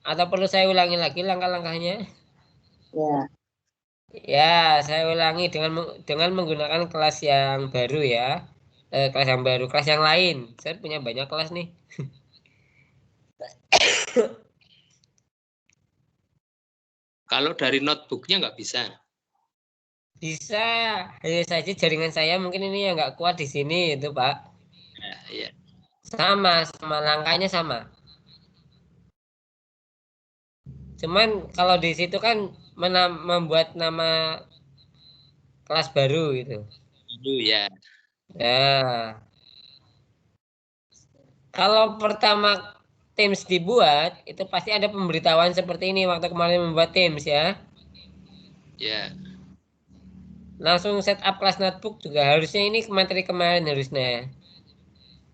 atau perlu saya ulangi lagi langkah-langkahnya? Ya. Ya, saya ulangi dengan menggunakan kelas yang baru ya. Kelas yang baru, kelas yang lain. Saya punya banyak kelas nih. Kalau dari notebooknya nggak bisa. Bisa, hanya saja jaringan saya mungkin ini yang nggak kuat di sini itu Pak. Ya. Sama langkahnya sama. Cuman kalau di situ kan membuat nama kelas baru gitu. Itu ya. Nah, kalau pertama Teams dibuat itu pasti ada pemberitahuan seperti ini waktu kemarin membuat Teams ya. Ya. Langsung setup kelas notebook juga harusnya ini materi kemarin harusnya.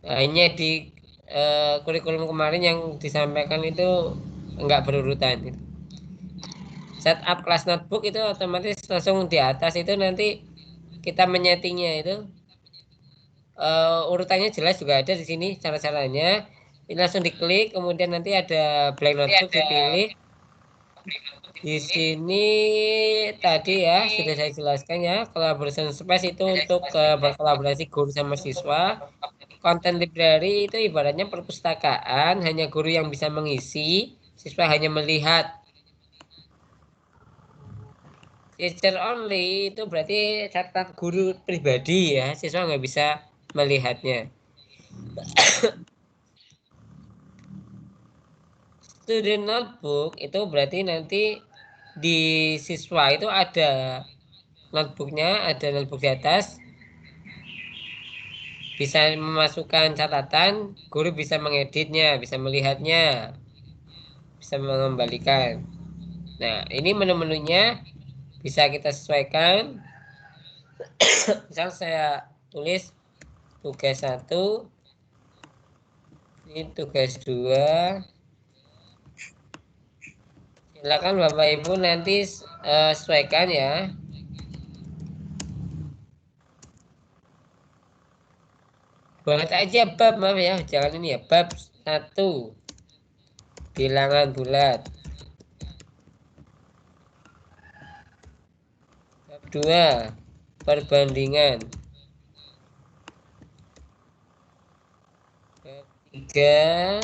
Hanya di kurikulum kemarin yang disampaikan itu enggak berurutan. Setup kelas notebook itu otomatis langsung di atas itu nanti kita menyetingnya itu urutannya jelas juga ada di sini cara-caranya. Ini langsung diklik, kemudian nanti ada blank notebook dipilih. Di sini tadi ya sudah saya jelaskan ya, collaboration space itu untuk berkolaborasi guru sama siswa. Content library itu ibaratnya perpustakaan, hanya guru yang bisa mengisi, siswa hanya melihat. Teacher only itu berarti catatan guru pribadi ya, siswa nggak bisa melihatnya. student notebook itu berarti nanti di siswa itu ada notebooknya, ada notebook di atas, bisa memasukkan catatan, guru bisa mengeditnya, bisa melihatnya, bisa mengembalikan. Nah, ini menu-menunya bisa kita sesuaikan. Misal saya tulis tugas 1, ini tugas 2. Silakan Bapak Ibu nanti sesuaikan ya. Buat aja bab, maaf ya, jangan ini ya. Bab 1, bilangan bulat. Bab 2, perbandingan. Bab 3,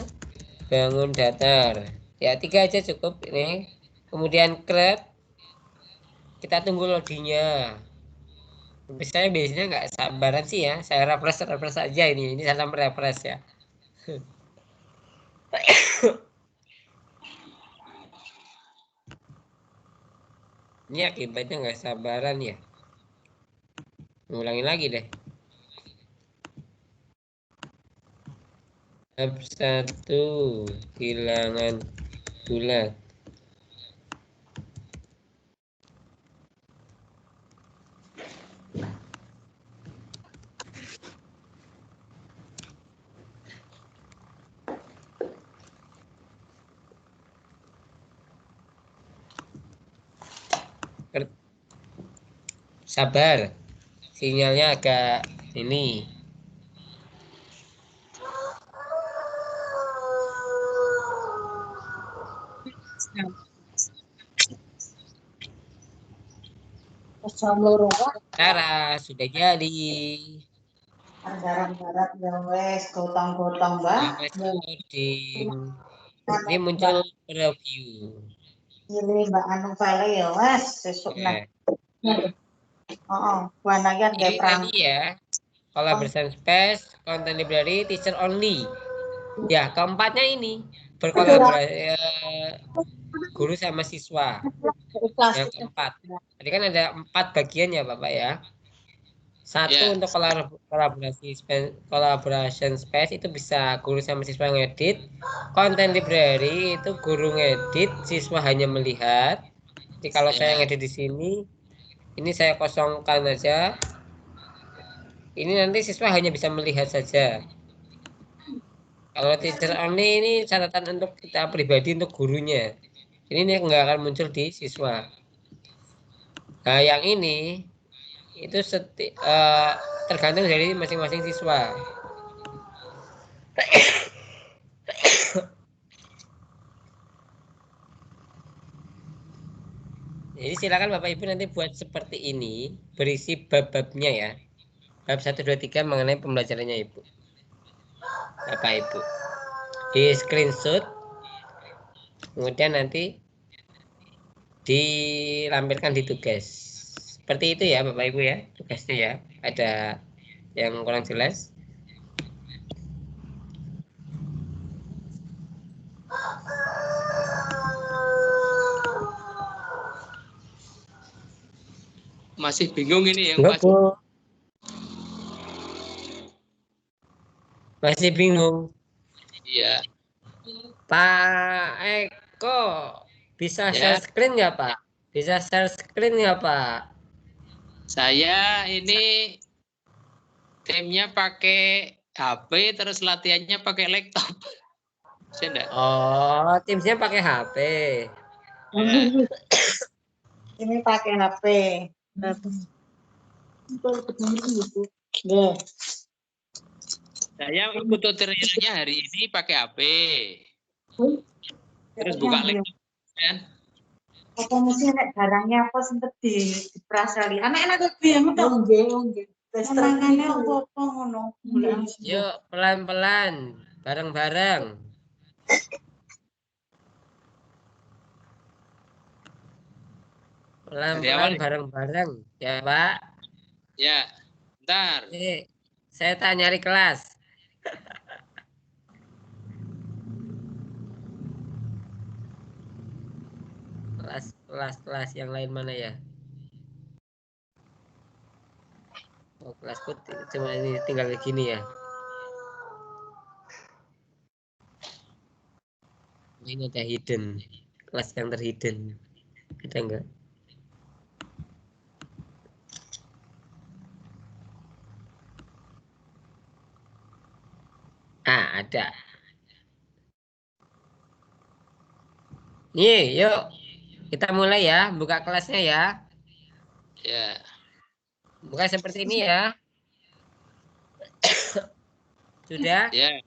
bangun datar. Ya, 3 aja cukup ini. Kemudian krep, kita tunggu loadingnya. Saya biasanya nggak sabaran sih ya. Saya refresh aja ini. Ini saya sampai refresh ya. Ini akibatnya nggak sabaran ya. Ngulangi lagi deh. Bab 1, bilangan bulat. Sabar, sinyalnya agak ini. Jam loro Pak. Cara sudah jadi. Garap-garap ya wes gotong-gotong Mbak. Sampai loading. Ini muncul preview. Ini Mbak anu file ya wes sesuk Ya. Heeh, wana kan Ini kayak perang. tadi ya, collaboration space, content library, teacher only. Ya, keempatnya ini berkolaborasi guru sama siswa. Ikhlas. Yang keempat. Tadi kan ada 4 bagian ya Bapak ya. 1 Ya. untuk collaboration space itu bisa guru sama siswa ngedit. Content library itu guru ngedit, siswa hanya melihat. Jadi kalau saya ngedit di sini, ini saya kosongkan aja. Ini nanti siswa hanya bisa melihat saja. Kalau teacher only ini catatan untuk kita pribadi, untuk gurunya. Ini nggak akan muncul di siswa. Nah, yang ini itu tergantung dari masing-masing siswa. Jadi silakan Bapak Ibu nanti buat seperti ini, berisi bab-babnya ya. Bab 1, 2, 3 mengenai pembelajarannya Ibu. Bapak Ibu. Di screenshot, kemudian nanti dilampirkan di tugas. Seperti itu ya Bapak Ibu ya, tugasnya ya. Ada yang kurang jelas? Masih bingung ini yang Enggak, Bu. Masih bingung. Iya. Pak Eko, bisa Ya. share screen nggak Pak? Bisa share screen nggak Pak? Saya ini timnya pakai HP terus latihannya pakai laptop. Bisa enggak? Oh, Teams-nya pakai HP. Ya. Ini pakai HP. Nggih. Saya ikut tutorialnya hari ini pakai HP. Terus buka laptop kan. Apa mesti nek barangnya apa sing diprasali. Anak-anak kebiyen to nggih, nggih. Makane apa ngono. Yuk, pelan-pelan, bareng-bareng. Pelan-pelan, Karyawan. bareng-bareng. Ya Pak. Ya. Bentar. Saya tak nyari kelas. kelas yang lain mana ya? Oh, kelasku cuma ini tinggal gini ya. Ini ada hidden, kelas yang terhidden. Ada enggak? Ada. Nih, yuk kita mulai ya, buka kelasnya ya. Ya. Buka seperti ini ya. Sudah? Ya.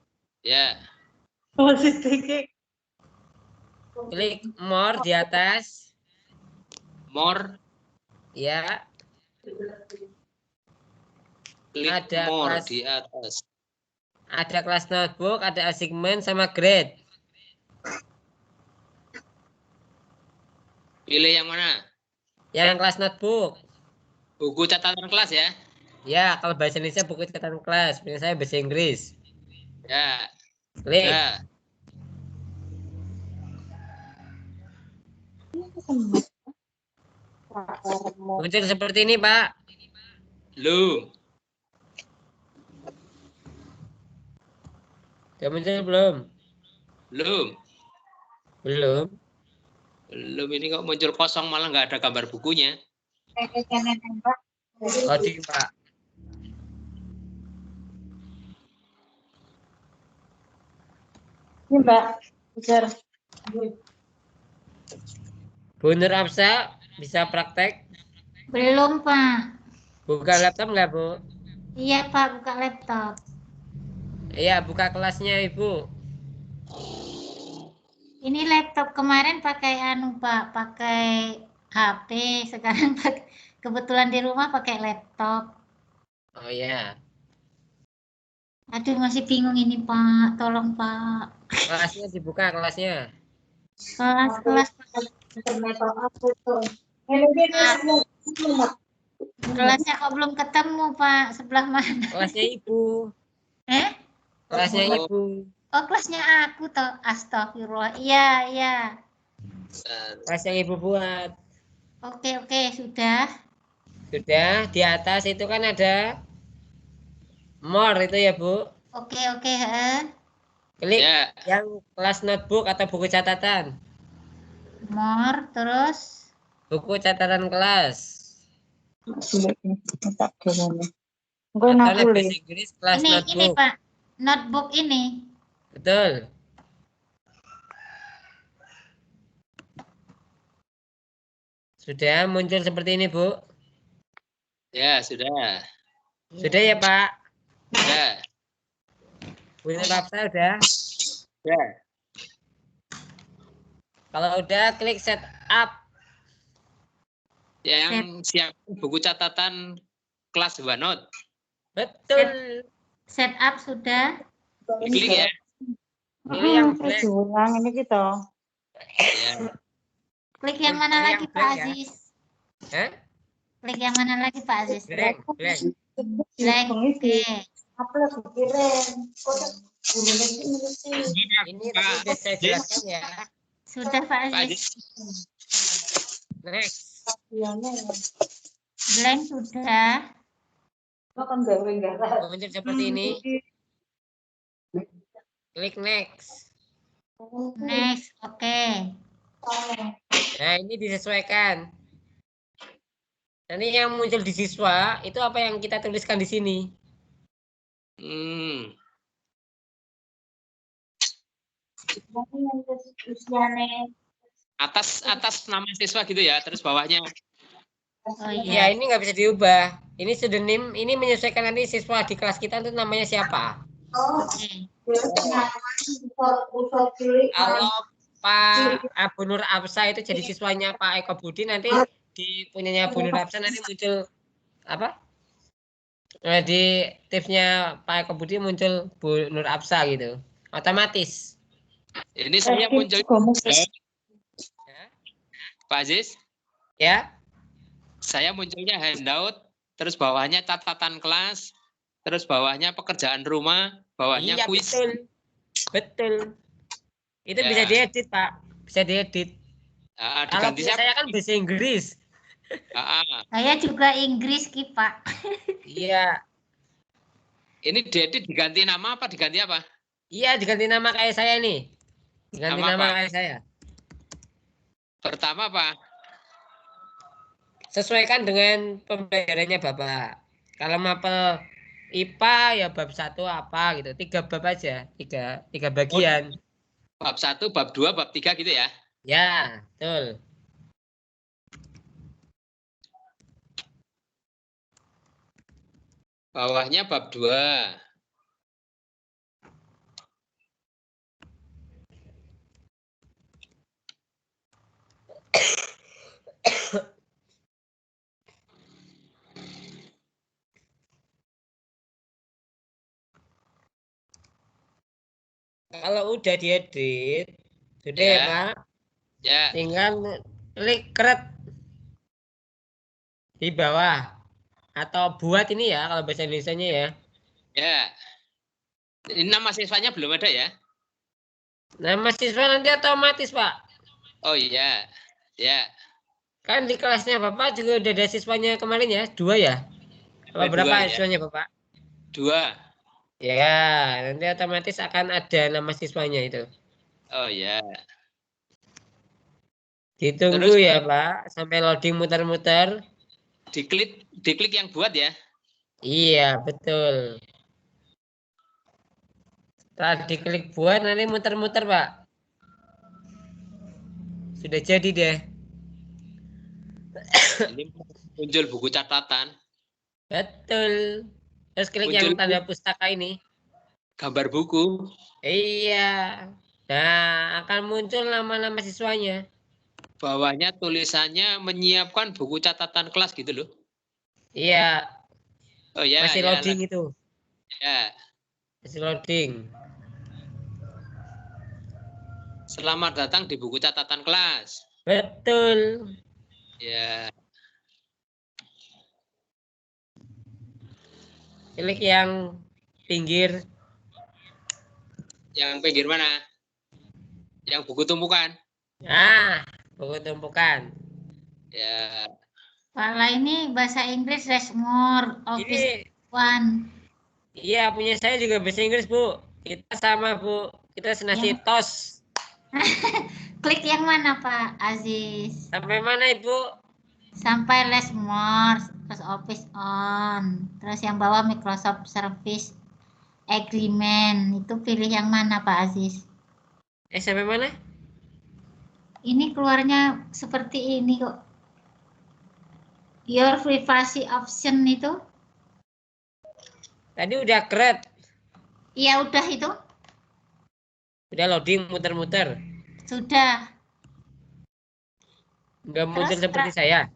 Ya. Klik more di atas. More. Ya. Klik Ada more kelas, di atas. ada kelas notebook, ada assignment sama grade. Pilih yang mana? Yang kelas notebook. Buku catatan kelas ya. Ya, kalau bahasa Indonesia buku catatan kelas. Punya saya bahasa Inggris. Ya. Klik. Ya. Muncul seperti ini, Pak. Belum. Sudah muncul belum? Belum. Belum. Belum, ini kok muncul kosong malah nggak ada gambar bukunya. Loading, Pak. Ini Mbak, Ujar. Bu Nur Afsa bisa praktek? Belum, Pak. Buka laptop nggak, Bu? Iya, Pak, buka laptop. Iya, buka kelasnya, Ibu. Ini laptop kemarin pakai Pak, pakai HP, sekarang kebetulan di rumah pakai laptop. Oh ya. Aduh, masih bingung ini, Pak. Tolong, Pak. Kelasnya dibuka, kelasnya. Kelas kelasnya kok belum ketemu, Pak. Sebelah mana? Kelasnya Ibu. Eh? Kelasnya Oh. Ibu. Oh, kelasnya aku toh. Astagfirullah. Iya, iya. Kelas yang Ibu buat. Oke, sudah. Sudah, di atas itu kan ada more itu ya, Bu. Oke, Klik Ya. yang kelas notebook atau buku catatan. More, terus Buku catatan kelas. Gue Atau nak bahasa Inggris kelas ini notebook. Pak. Notebook ini. Betul. Sudah muncul seperti ini, Bu. Ya, sudah. Sudah ya, Pak? Ya. Bu Nur Afsa udah? Ya. Kalau udah, klik set up. Yang siap buku catatan kelas OneNote. Betul. Setup sudah. Klik ya. Pilih yang black. Ini kita. Ya. Klik yang mana Pilih lagi, yang Pak black, ya. Aziz? Hah? Klik yang mana lagi, Pak Aziz? Blank. Blank. Oke. Ini tadi sudah saya jelaskan ya. Sudah, Pak Pak Aziz. Aziz. Next. Blank sudah. Muncul seperti ini. Klik next. Next. Oke. Nah, ini disesuaikan. Nanti yang muncul di siswa itu apa yang kita tuliskan di sini. Atas nama siswa gitu ya, terus bawahnya. Oh Ya, iya. ini nggak bisa diubah. Ini pseudonym, ini menyesuaikan nanti siswa di kelas kita itu namanya siapa. Oke. Kalau Pak Abu Nur Afsa itu jadi siswanya Pak Eko Budi, nanti di punyanya Abu Nur Afsa nanti muncul apa? Nah, di tipsnya Pak Eko Budi muncul Bu Nur Afsa gitu. Otomatis. Ini saya muncul. Ya. Pak Aziz, Ya. saya munculnya handout, terus bawahnya catatan kelas, terus bawahnya pekerjaan rumah, bawahnya Iya, kuis. betul. Betul. Itu Ya. bisa diedit, Pak. Bisa diedit. Kalau Diganti punya siapa? saya kan bahasa Inggris. Saya juga Inggris Ki, Pak. Iya. Ini diedit diganti nama apa diganti apa? Iya, diganti nama kayak saya nih. Diganti Nama nama apa? kayak saya. Pertama apa? Sesuaikan dengan pembelajarannya Bapak. Kalau mapel IPA ya bab 1 apa gitu. 3 bab aja. 3 bagian. Bab 1, bab 2, bab 3 gitu ya? Ya, betul. Bawahnya bab 2. Kalau udah diedit, sudah ya, Ya. Pak. Ya. Tinggal klik create di bawah. Atau buat ini ya, kalau bahasa Indonesianya ya. Ya. Ini nama siswanya belum ada ya? Nama siswa nanti otomatis, Pak. Oh iya. Ya. Kan di kelasnya Bapak juga udah ada siswanya kemarin ya, 2 ya? Apa berapa 2 ya? siswanya Bapak? 2. Ya, nanti otomatis akan ada nama siswanya itu. Oh ya. Ditunggu Terus ya Pak, sampai loading muter-muter. Diklik yang buat ya? Iya, betul. Setelah diklik buat, nanti muter-muter Pak. Sudah jadi deh. Ini muncul buku catatan. Betul. Terus klik Muncul yang tanda pustaka ini. gambar buku. Iya. Nah, akan muncul nama-nama siswanya. Bawahnya tulisannya menyiapkan buku catatan kelas gitu loh. Iya. Oh ya. Masih Ya, loading itu. Ya. Masih loading. Selamat datang di buku catatan kelas. Betul. Ya. Klik yang pinggir. Yang pinggir mana? Yang buku tumpukan. Ah, buku tumpukan. Ya. Pak lah ini bahasa Inggris Resmore Office Ini, One. iya punya saya juga bahasa Inggris Bu. Kita sama Bu. Kita senasi Yang- tos. Klik yang mana Pak Aziz? Sampai mana Ibu? Sampai Resmore, terus Office On, terus yang bawah Microsoft Service Agreement. Itu pilih yang mana Pak Aziz? Sampai mana? Ini keluarnya seperti ini kok. Your privacy option itu? Tadi udah create. Iya udah itu. Udah loading muter-muter. Sudah. Enggak muncul Terus seperti saya.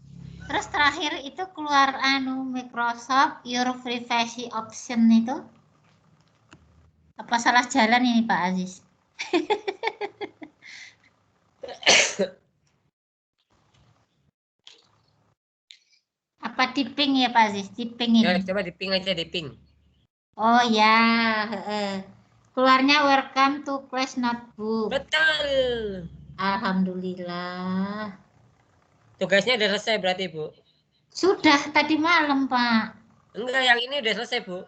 Terus terakhir itu keluar Microsoft Your Privacy Option itu. Apa salah jalan ini Pak Aziz? Apa di ping ya Pak Aziz? Di ping ini. Ya, coba di ping aja, di ping. Oh ya, keluarnya welcome to class notebook. Betul. Alhamdulillah. Tugasnya udah selesai berarti Bu. Sudah tadi malam Pak. Enggak, yang ini udah selesai Bu.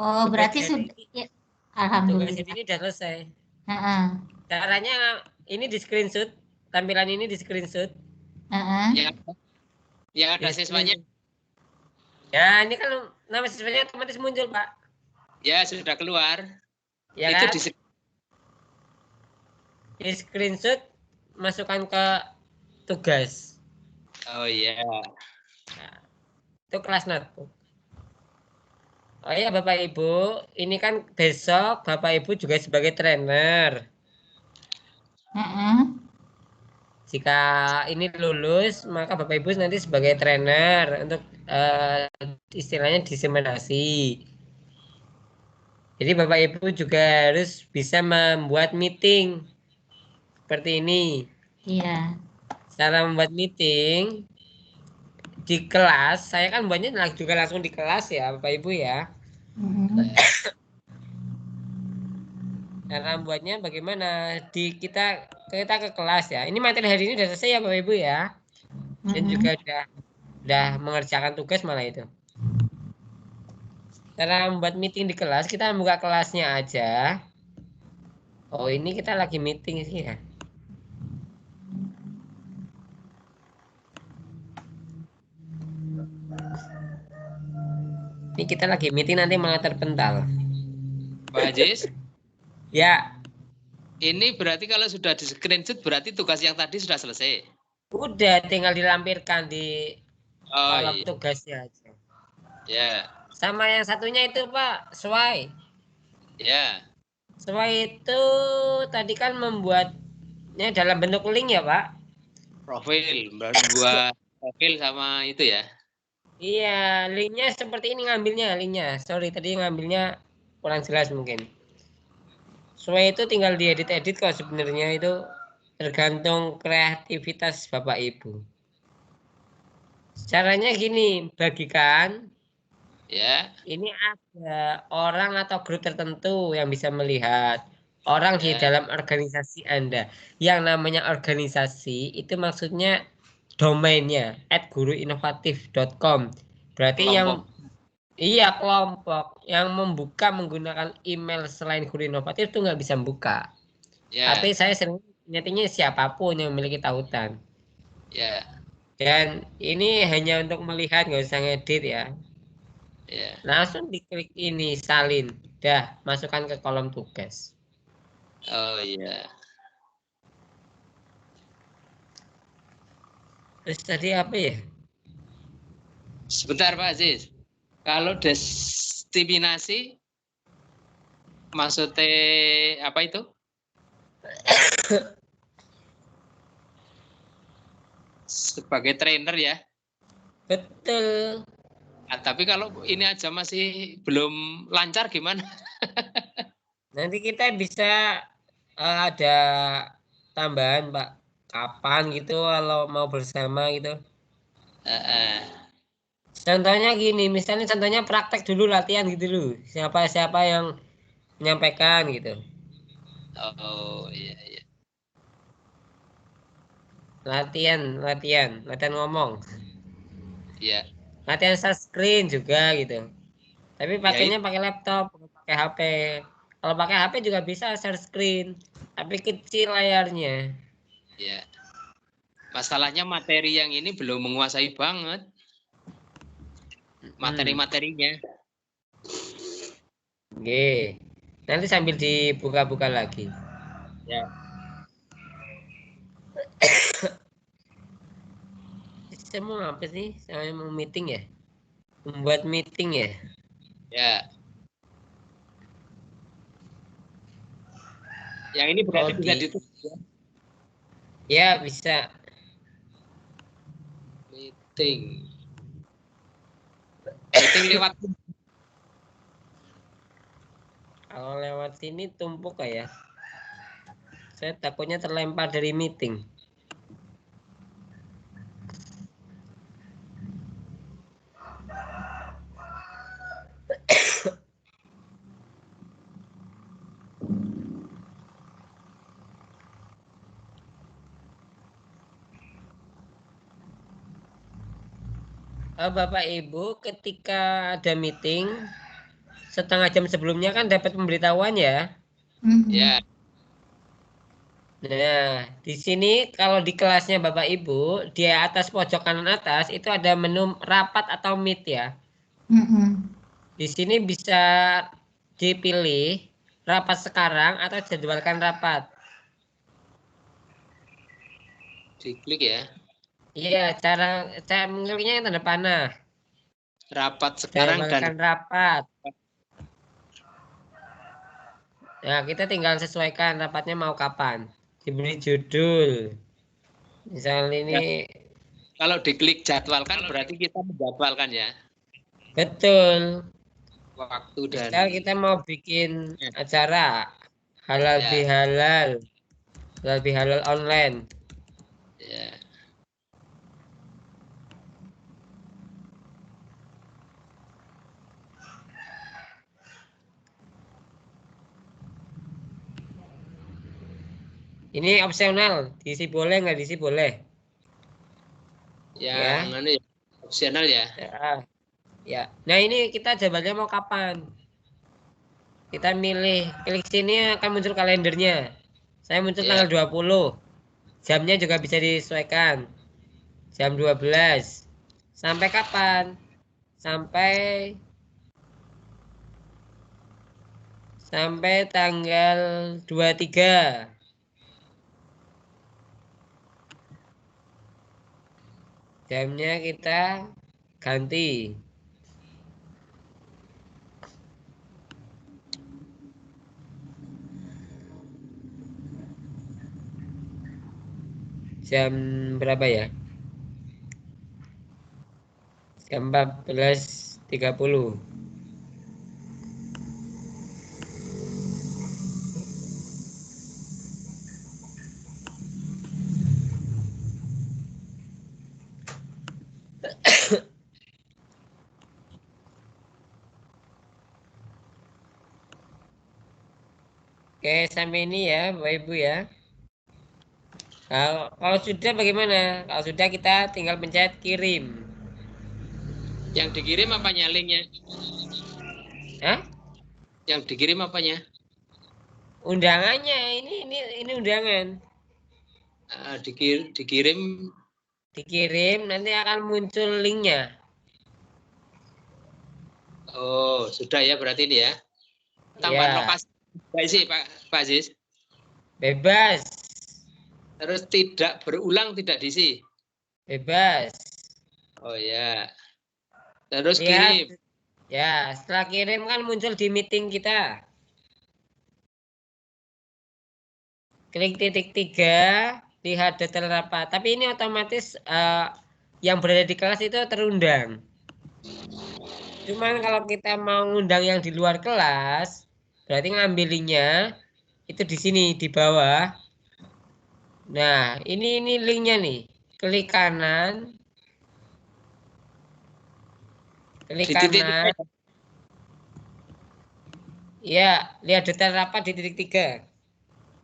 Oh Tugas berarti jadi sudah. ini- Ya. Tugas Alhamdulillah. ini udah selesai. Heeh. Caranya ini di screenshot. Tampilan ini di screenshot. Heeh. Ya. Yang ada Di siswanya. screenshot. Ya, ini kalau nama siswanya otomatis muncul Pak. Ya, sudah keluar. Ya Itu kan? Di screenshot, masukkan ke tugas. Oh iya. Nah, itu kelas notebook. Oh iya Bapak Ibu, ini kan besok Bapak Ibu juga sebagai trainer. Heeh. Jika ini lulus, maka Bapak Ibu nanti sebagai trainer untuk istilahnya diseminasi. Jadi Bapak Ibu juga harus bisa membuat meeting seperti ini. Iya. Cara membuat meeting di kelas, saya kan buatnya juga langsung di kelas ya Bapak Ibu ya. Cara membuatnya bagaimana? Kita kita ke kelas ya. Ini materi hari ini sudah selesai ya Bapak Ibu ya. Dan juga udah mengerjakan tugas malah itu. Cara membuat meeting di kelas, kita buka kelasnya aja. Oh, ini kita lagi meeting sih ya. Ini kita lagi meeting nanti malah terpental. Pak Ajis, Ya, ini berarti kalau sudah di screenshot berarti tugas yang tadi sudah selesai. udah tinggal dilampirkan di kolom iya. tugasnya aja. Ya, Sama yang satunya itu Pak, Swai. ya. Swai itu tadi kan membuatnya dalam bentuk link ya Pak? Profil, buat profil sama itu ya. Iya, linknya seperti ini ngambilnya, linknya. Sorry, tadi ngambilnya kurang jelas mungkin. Swai itu tinggal diedit-edit kok sebenarnya itu tergantung kreativitas Bapak Ibu. Caranya gini, bagikan. Ya. Ini ada orang atau grup tertentu yang bisa melihat. Orang di Ya. dalam organisasi Anda. Yang namanya organisasi itu maksudnya domainnya @guruinovatif.com. Berarti yang iya kelompok yang membuka menggunakan email selain Guru Inovatif itu nggak bisa membuka. Ya. Tapi saya sering nyetinya siapapun yang memiliki tautan. Ya. Dan ini hanya untuk melihat, nggak usah ngedit ya. Ya. Langsung diklik ini salin, dah masukkan ke kolom tugas. Oh iya. Terus tadi apa ya? Sebentar Pak Aziz. Kalau destinasi maksudnya apa itu? Sebagai trainer ya. Betul. Nah, tapi kalau ini aja masih belum lancar gimana? Nanti kita bisa ada tambahan Pak. Kapan gitu kalau mau bersama gitu. Contohnya gini, misalnya contohnya praktek dulu latihan gitu loh. Siapa-siapa yang menyampaikan gitu. Oh iya iya. Latihan ngomong. Iya. Latihan share screen juga gitu. Tapi pakainya Ya, pakai laptop, bukan pakai HP. Kalau pakai HP juga bisa share screen, tapi kecil layarnya. ya. Masalahnya materi yang ini belum menguasai banget materi-materinya. Oke. Nanti sambil dibuka-buka lagi. Ya. Saya mau apa sih? Saya mau meeting ya? Membuat meeting ya? Ya. Yang ini berarti bisa ditulis ya. Ya, bisa. Meeting. Meeting lewat Kalau lewat sini tumpuk ya. Saya takutnya terlempar dari meeting. Bapak Ibu, ketika ada meeting, setengah jam sebelumnya kan dapat pemberitahuan ya. ya. Nah, di sini kalau di kelasnya Bapak Ibu, di atas pojok kanan atas itu ada menu rapat atau meet ya. Di sini bisa dipilih rapat sekarang atau jadwalkan rapat. Diklik ya. Iya, cara mengkliknya yang tanda panah. Rapat sekarang dan Jadwalkan rapat. Nah, kita tinggal sesuaikan rapatnya mau kapan. Diberi judul. Misal ya, ini kalau diklik jadwalkan berarti kita menjadwalkan ya. betul. Waktu dan Misal kita mau bikin acara halal ya. bihalal, halal bihalal online. Ya. Ini opsional, diisi boleh nggak diisi boleh. Yang anu ya, opsional ya. Ya. Nah ini kita jawabannya mau kapan? Kita milih, klik sini akan muncul kalendernya. Saya muncul Ya. tanggal 20. Jamnya juga bisa disesuaikan. Jam 12. Sampai kapan? Sampai tanggal 23. Jamnya kita ganti. Jam berapa ya? Jam 14.30. Oke, sampai ini ya, Bapak Ibu ya. Kalau sudah bagaimana? Kalau sudah kita tinggal pencet kirim. Yang dikirim apanya linknya? Hah? Yang dikirim apanya? Undangannya ini undangan. Dikirim nanti akan muncul linknya. Oh, sudah ya berarti ini ya. Tambahan Ya. lokasi sih Pak Aziz. Bebas. Terus tidak berulang tidak diisi. Bebas. Oh ya. Terus Lihat. kirim. Ya, setelah kirim kan muncul di meeting kita. Klik titik 3, lihat detail rapat. Tapi ini otomatis yang berada di kelas itu terundang. Cuman kalau kita mau ngundang yang di luar kelas, berarti ngambil linknya itu di sini di bawah. Nah, ini linknya nih. Klik kanan. Klik Di titik kanan. Ya, lihat detail rapat di titik 3.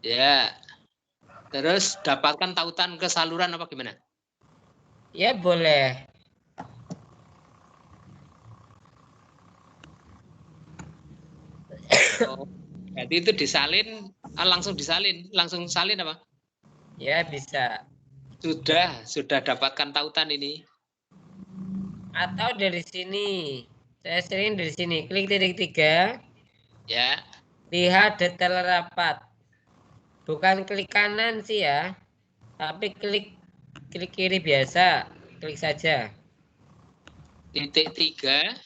Ya. Terus dapatkan tautan ke saluran apa gimana? Ya, boleh. Oh, berarti itu disalin, langsung salin apa? Ya, bisa. Sudah dapatkan tautan ini. Atau dari sini. Saya sering dari sini. Klik titik 3. Ya. Lihat detail rapat. Bukan klik kanan sih ya. Tapi klik kiri biasa. Klik saja. Titik 3.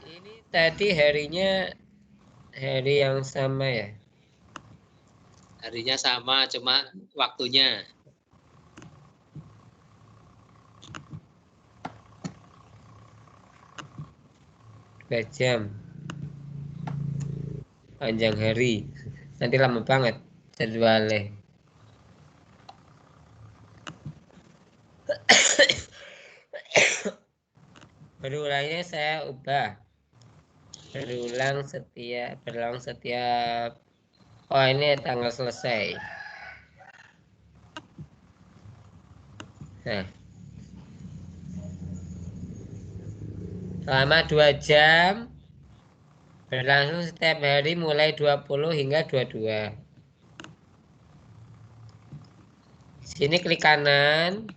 Ini tadi harinya hari yang sama ya. Harinya sama, cuma waktunya. Jam. Panjang hari. Nanti lama banget jadwalnya. Berulangnya saya ubah. Berulang setiap. Oh, ini tanggal selesai. Nah. Selama 2 jam. Berlangsung setiap hari mulai 20 hingga 22. Sini klik kanan.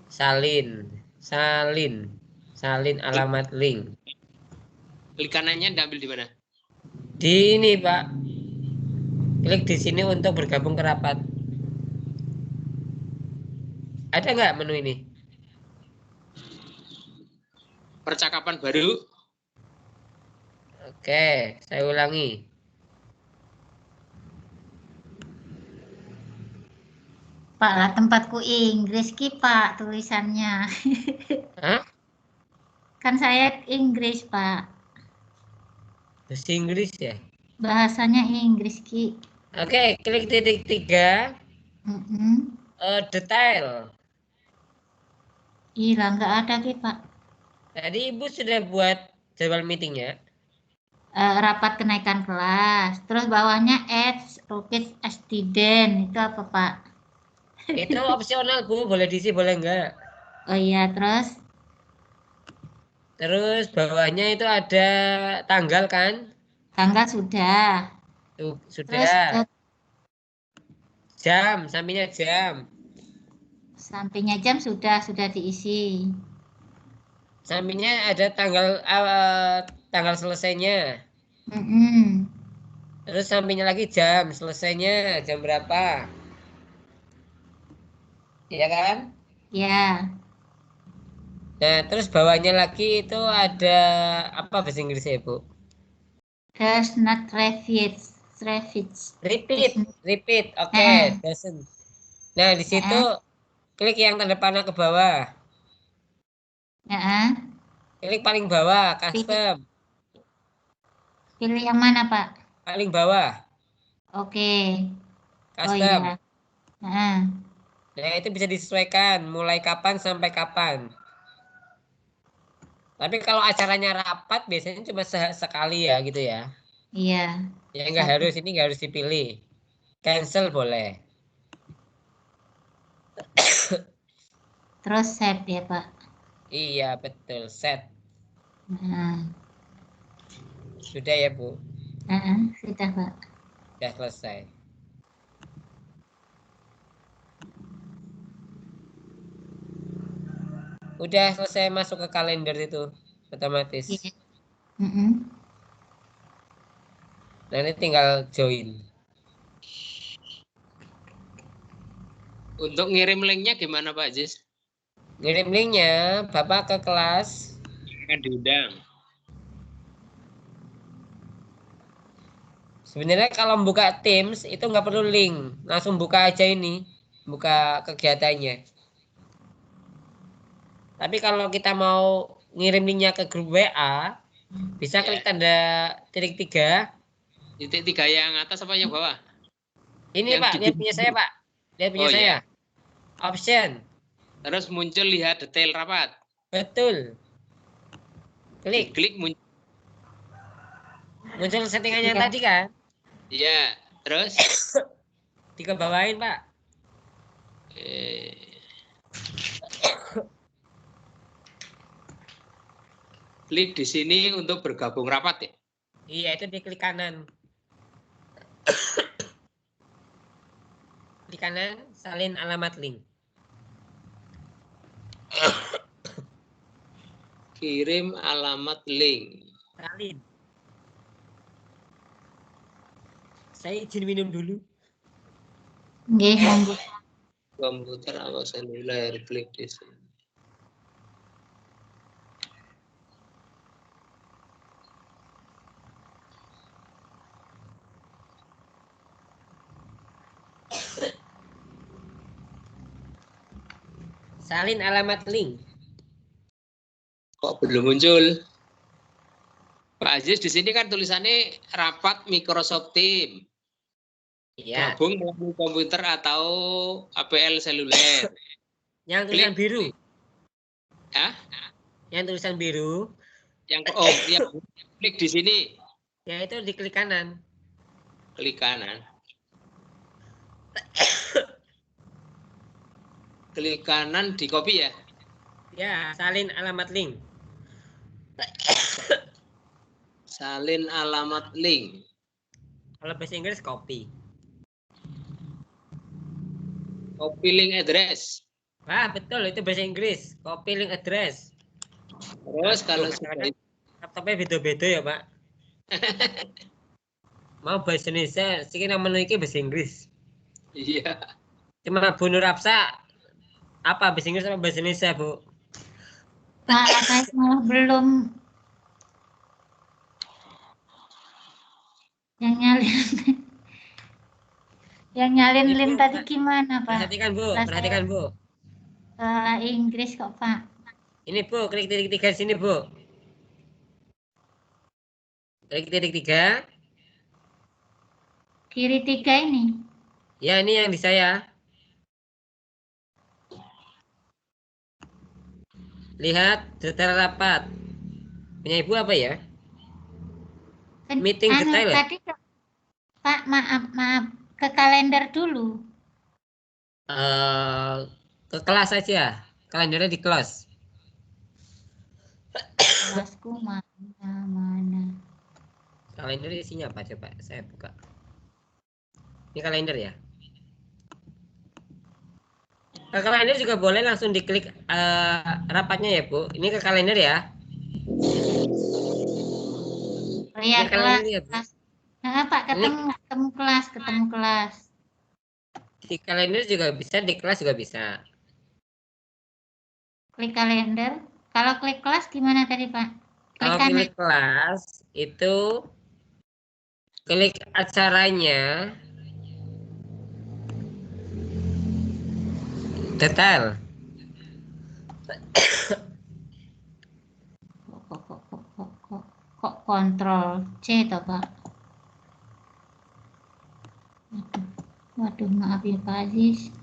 Salin alamat link. Klik kanannya diambil di mana? Di ini, Pak. Klik di sini untuk bergabung ke rapat. Ada nggak menu ini? Percakapan baru. Oke, saya ulangi. Pak lah tempatku Inggris ki Pak tulisannya. Hah? Kan saya Inggris Pak. Bahasa Inggris ya? Bahasanya Inggris ki. Oke, klik titik 3. Detail. Hilang, nggak ada ki, Pak. Tadi Ibu sudah buat jadwal meetingnya. Rapat kenaikan kelas. Terus bawahnya ads, rocket student. Itu apa, Pak? Itu opsional Bu, boleh diisi boleh enggak. Oh iya, terus Terus bawahnya itu ada tanggal kan? tanggal sudah. Tuh, Terus sudah. Jam, sampingnya jam. sampingnya jam sudah diisi. Sampingnya ada tanggal selesainya. Mm-mm. Terus sampingnya lagi jam, selesainya jam berapa? Iya kan? Ya, Nah, terus bawahnya lagi itu ada apa bahasa Inggrisnya, Bu? does not refit. Repeat, repeat. Oke, Eh, doesn't. Nah, di situ eh, klik yang tanda panah ke bawah. eh. Klik paling bawah, Pilih, custom. pilih yang mana, Pak? Paling bawah, Oke. Oh custom. iya. Eh. Nah, itu bisa disesuaikan mulai kapan sampai kapan. Tapi kalau acaranya rapat biasanya cuma sekali ya gitu ya. Iya. Ya nggak Satu. harus, ini nggak harus dipilih. Cancel boleh. Terus set ya, Pak. Iya, betul. Set. Nah, Sudah ya, Bu. sudah, Pak. Sudah selesai. Udah selesai masuk ke kalender itu otomatis. Iya. Mm-mm. Nah, ini tinggal join. Untuk ngirim linknya gimana Pak Jis? Ngirim linknya, Bapak ke kelas. Akan diundang. Sebenarnya kalau buka Teams itu nggak perlu link, langsung buka aja ini, buka kegiatannya. Tapi kalau kita mau ngirim linknya ke grup WA, bisa Ya. klik tanda titik 3. Titik 3 yang atas apa yang bawah? Ini Yang Pak, di lihat punya saya Pak, lihat punya Oh saya. ya. Option, Terus muncul lihat detail rapat. betul. Klik, Diklik muncul. muncul settingannya Iya. tadi kan? Ya. Terus Dikebawain Pak. Klik di sini untuk bergabung rapat ya. Iya, itu diklik kanan. Di kanan, salin alamat link. Kirim alamat link. Salin. Saya izin minum dulu. Nggih, monggo. Komputer atau seluler, klik di sini. Salin alamat link. Kok belum muncul? Pak Aziz, di sini kan tulisannya rapat Microsoft Teams. Iya. Gabung melalui komputer atau APL seluler. Yang tulisan biru. Ya? Yang tulisan biru. Yang klik di sini. Ya itu diklik kanan. Klik kanan. Klik kanan di copy ya. Ya, salin alamat link. Salin alamat link. Kalau bahasa Inggris copy. Copy link address. Wah, betul itu bahasa Inggris. Copy link address. Terus kalau sudah itu, laptopnya beda-beda ya, Pak. Mau bahasa Indonesia, sih namanya ini bahasa Inggris. iya. Cuma Bu Nur Hafsa apa bahasa Inggris sama bahasa Indonesia, Bu? Pak, saya malah belum yang nyalin. Yang nyalin Ini, link Bu, tadi gimana, Pak? perhatikan, Bu. Lah, Perhatikan, Bu. Inggris kok, Pak. Ini, Bu, klik titik 3 di sini, Bu. Klik titik 3. Kiri 3 ini. Ya, ini yang di saya. lihat detail rapat. Punya Ibu apa ya? Meeting detail ya? Tadi Pak, maaf, ke kalender dulu. Ke kelas saja. Kalendernya di kelas. Kelasku mana. Kalender isinya apa coba? Saya buka. Ini kalender ya. Ke kalender juga boleh langsung diklik rapatnya ya Bu. Ini ke kalender ya. Oh iya, Ini kalender ya Bu. kelas. Nah, Pak, ketemu kelas. Di kalender juga bisa, di kelas juga bisa. Klik kalender. Kalau klik kelas gimana tadi, Pak? Kalau klik kelas itu klik acaranya detail. Kok kontrol C toh, Pak? Waduh, maaf ya Pak Aziz.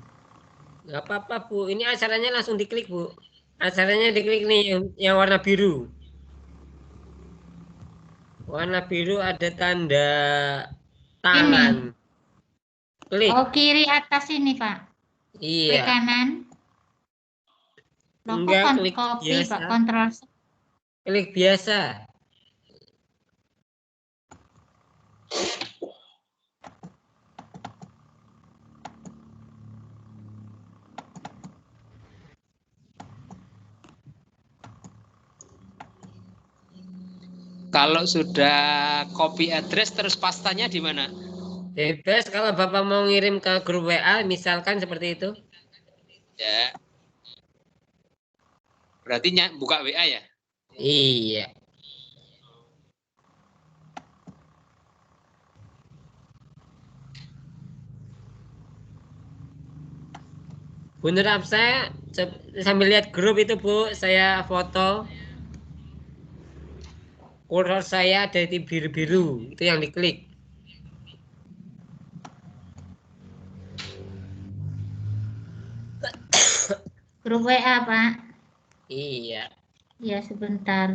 Gak apa-apa Bu, ini acaranya langsung diklik Bu. Acaranya diklik nih yang warna biru. Warna biru ada tanda tangan. Klik. Oh, kiri atas ini Pak. Iya. Klik kanan. Loh, Enggak, kok klik copy biasa. Pak, kontrol. Klik biasa. Kalau sudah copy address terus pastanya di mana? Bebas kalau Bapak mau ngirim ke grup WA misalkan seperti itu. Ya. Berarti buka WA ya? Iya. Bener apa saya sambil lihat grup itu Bu, saya foto. Kursor saya ada di biru-biru, itu yang diklik. Grup WA Pak. Iya. Ya sebentar.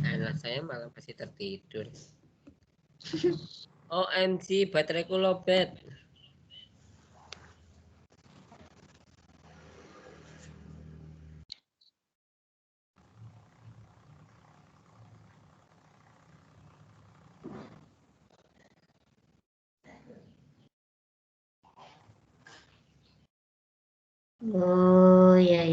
Anak saya malah masih tertidur. OMG, bateraiku lowbat. Oh, ya.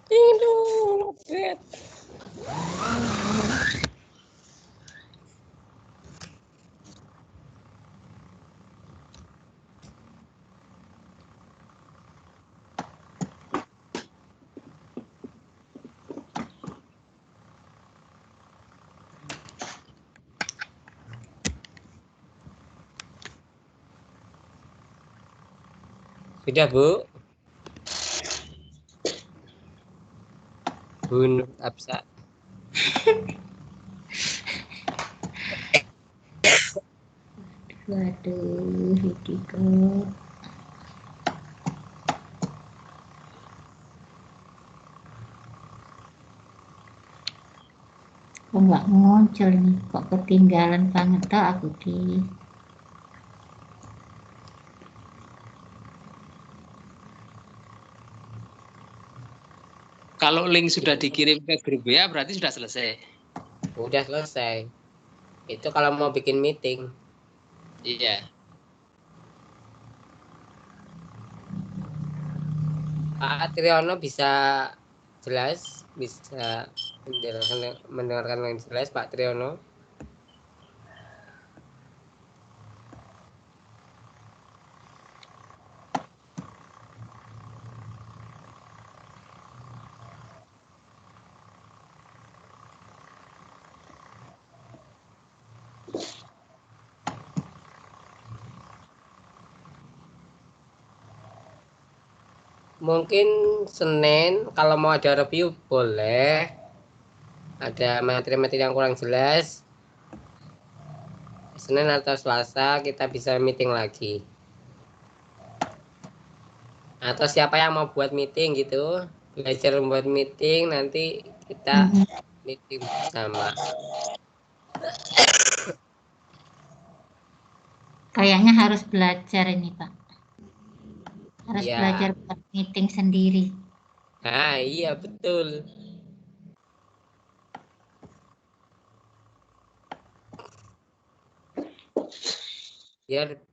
Tidur, lowbat. Sudah Bu? Bu Absa. Waduh, Hidiko. Kok nggak muncul nih? Kok ketinggalan banget tuh aku di. Kalau link sudah dikirim ke grup WA berarti sudah selesai. Udah selesai. Itu kalau mau bikin meeting. Iya. Pak Triyono bisa jelas, bisa mendengarkan yang jelas Pak Triyono. Mungkin Senin kalau mau ada review boleh. Ada materi-materi yang kurang jelas. Senin atau Selasa kita bisa meeting lagi. Atau siapa yang mau buat meeting gitu, belajar membuat meeting, nanti kita meeting bersama. Kayaknya harus belajar ini, Pak. Harus Ya. belajar buat meeting sendiri. Nah, iya betul. Biar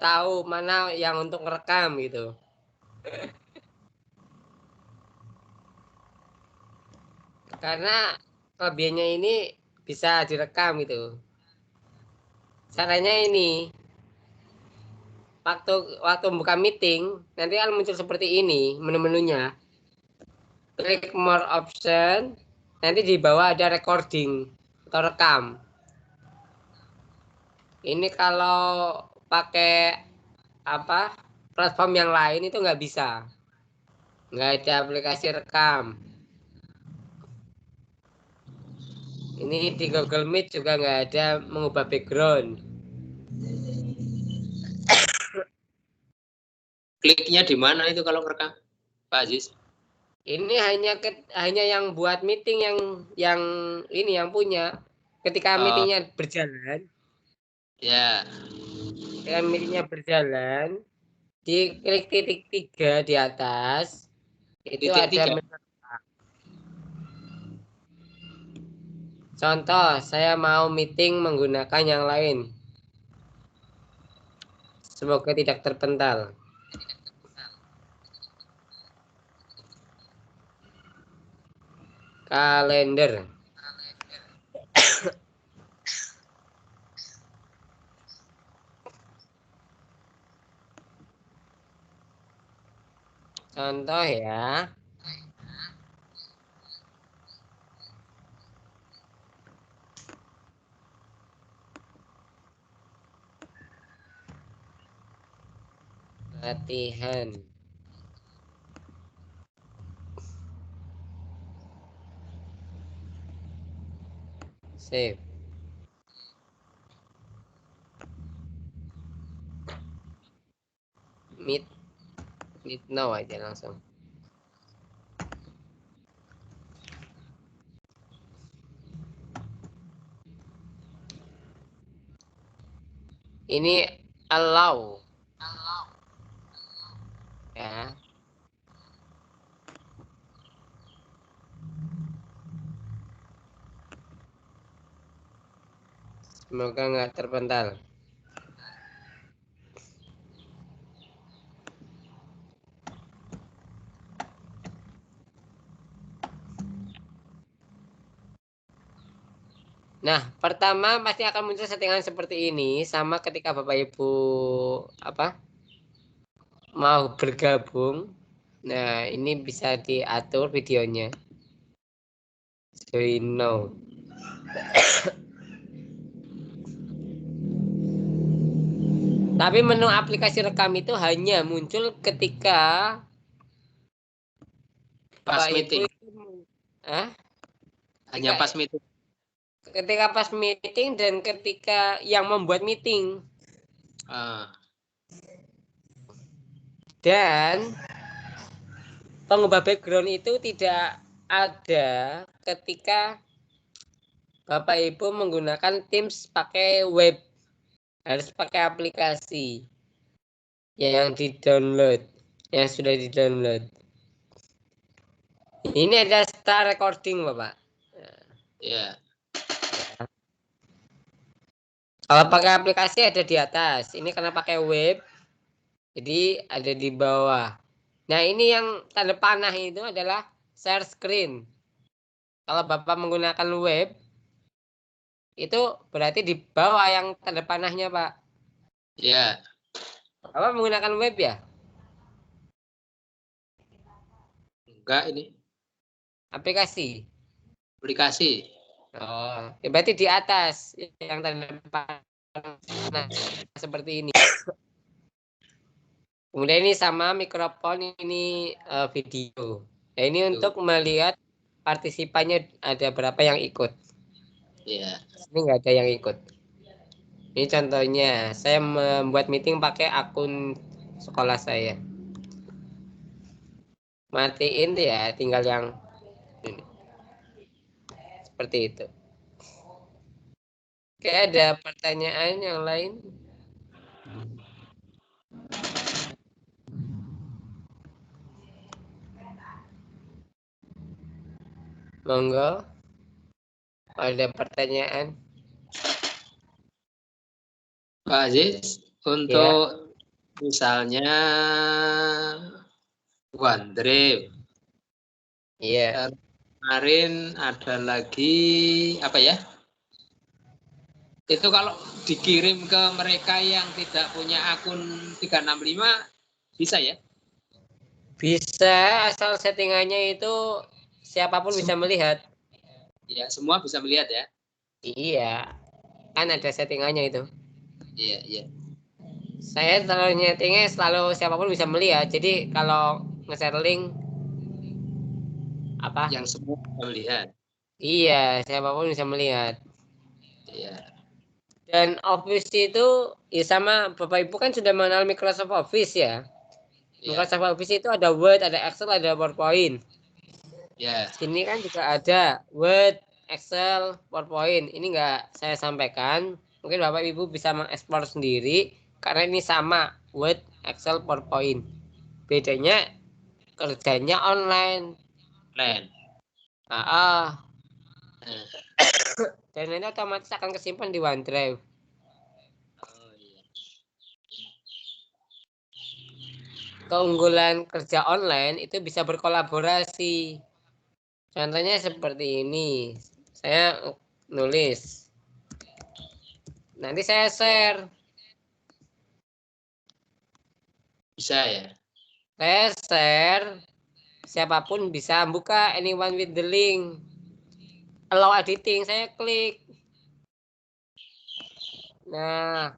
tahu mana yang untuk ngerekam gitu. Karena kelebihannya ini bisa direkam gitu. Caranya ini, waktu buka meeting nanti akan muncul seperti ini menu-menunya. Klik more option, nanti di bawah ada recording atau rekam. Ini kalau pakai apa platform yang lain itu nggak bisa, nggak ada aplikasi rekam. Ini di Google Meet juga nggak ada mengubah background. Kliknya di mana itu kalau merekam, Pak Aziz? Ini hanya yang buat meeting yang ini yang punya. Ketika meetingnya berjalan, ya. Ketika meetingnya berjalan, diklik titik 3 di atas, itu Titik ada 3. menu. Contoh, saya mau meeting menggunakan yang lain. Semoga tidak terpental. Kalender. Contoh ya. Latihan. Save. Meet now aja langsung. Ini allow. Ya. Semoga nggak terpental. Nah, pertama pasti akan muncul settingan seperti ini, sama ketika Bapak Ibu mau bergabung. Nah, ini bisa diatur videonya. Join now. Tapi menu aplikasi rekam itu hanya muncul ketika Pas Bapak meeting. Ibu Hanya pas meeting. Ketika pas meeting dan ketika yang membuat meeting. Dan pengubah background itu tidak ada ketika Bapak Ibu menggunakan Teams pakai web. Harus pakai aplikasi yang di-download, yang sudah di-download. Ini ada start recording, Bapak. Ya. Kalau pakai aplikasi ada di atas. Ini karena pakai web, jadi ada di bawah. Nah, ini yang tanda panah itu adalah share screen. Kalau Bapak menggunakan web, itu berarti di bawah yang tanda panahnya, Pak. Ya. Bapak menggunakan web ya? Enggak ini. Aplikasi. Aplikasi. Oh, ya berarti di atas yang tanda panah seperti ini. Kemudian ini sama mikrofon, ini video. Nah, ini untuk melihat partisipannya ada berapa yang ikut. Ya. Ini nggak ada yang ikut. Ini contohnya, saya membuat meeting pakai akun sekolah saya. Matiin tuh ya, tinggal yang ini. Seperti itu. Oke, ada pertanyaan yang lain? Monggo. Ada pertanyaan? Pak Aziz, untuk misalnya OneDrive. Iya. Kemarin ada lagi apa ya? Itu kalau dikirim ke mereka yang tidak punya akun 365 bisa ya? Bisa, asal settingannya itu siapapun bisa melihat. Ya, semua bisa melihat ya. Iya, kan ada settingannya itu. Iya, iya. Saya selalu nyetingnya selalu siapapun bisa melihat. Jadi kalau nge-share link apa? Yang semua bisa melihat. Iya, siapapun bisa melihat. Iya. Dan Office itu ya sama Bapak Ibu kan sudah mengenal Microsoft Office ya. Iya. Microsoft Office itu ada Word, ada Excel, ada PowerPoint. Ya. Sini kan juga ada Word, Excel, PowerPoint. Ini nggak saya sampaikan. Mungkin Bapak Ibu bisa mengeksplor sendiri karena ini sama Word, Excel, PowerPoint. Bedanya kerjanya online. Plan. Dan ini otomatis akan kesimpan di OneDrive. Oh, iya. Keunggulan kerja online itu bisa berkolaborasi. Contohnya seperti ini. Saya nulis. Nanti saya share. Bisa ya? Saya share. Siapapun bisa buka anyone with the link. Allow editing, saya klik. Nah,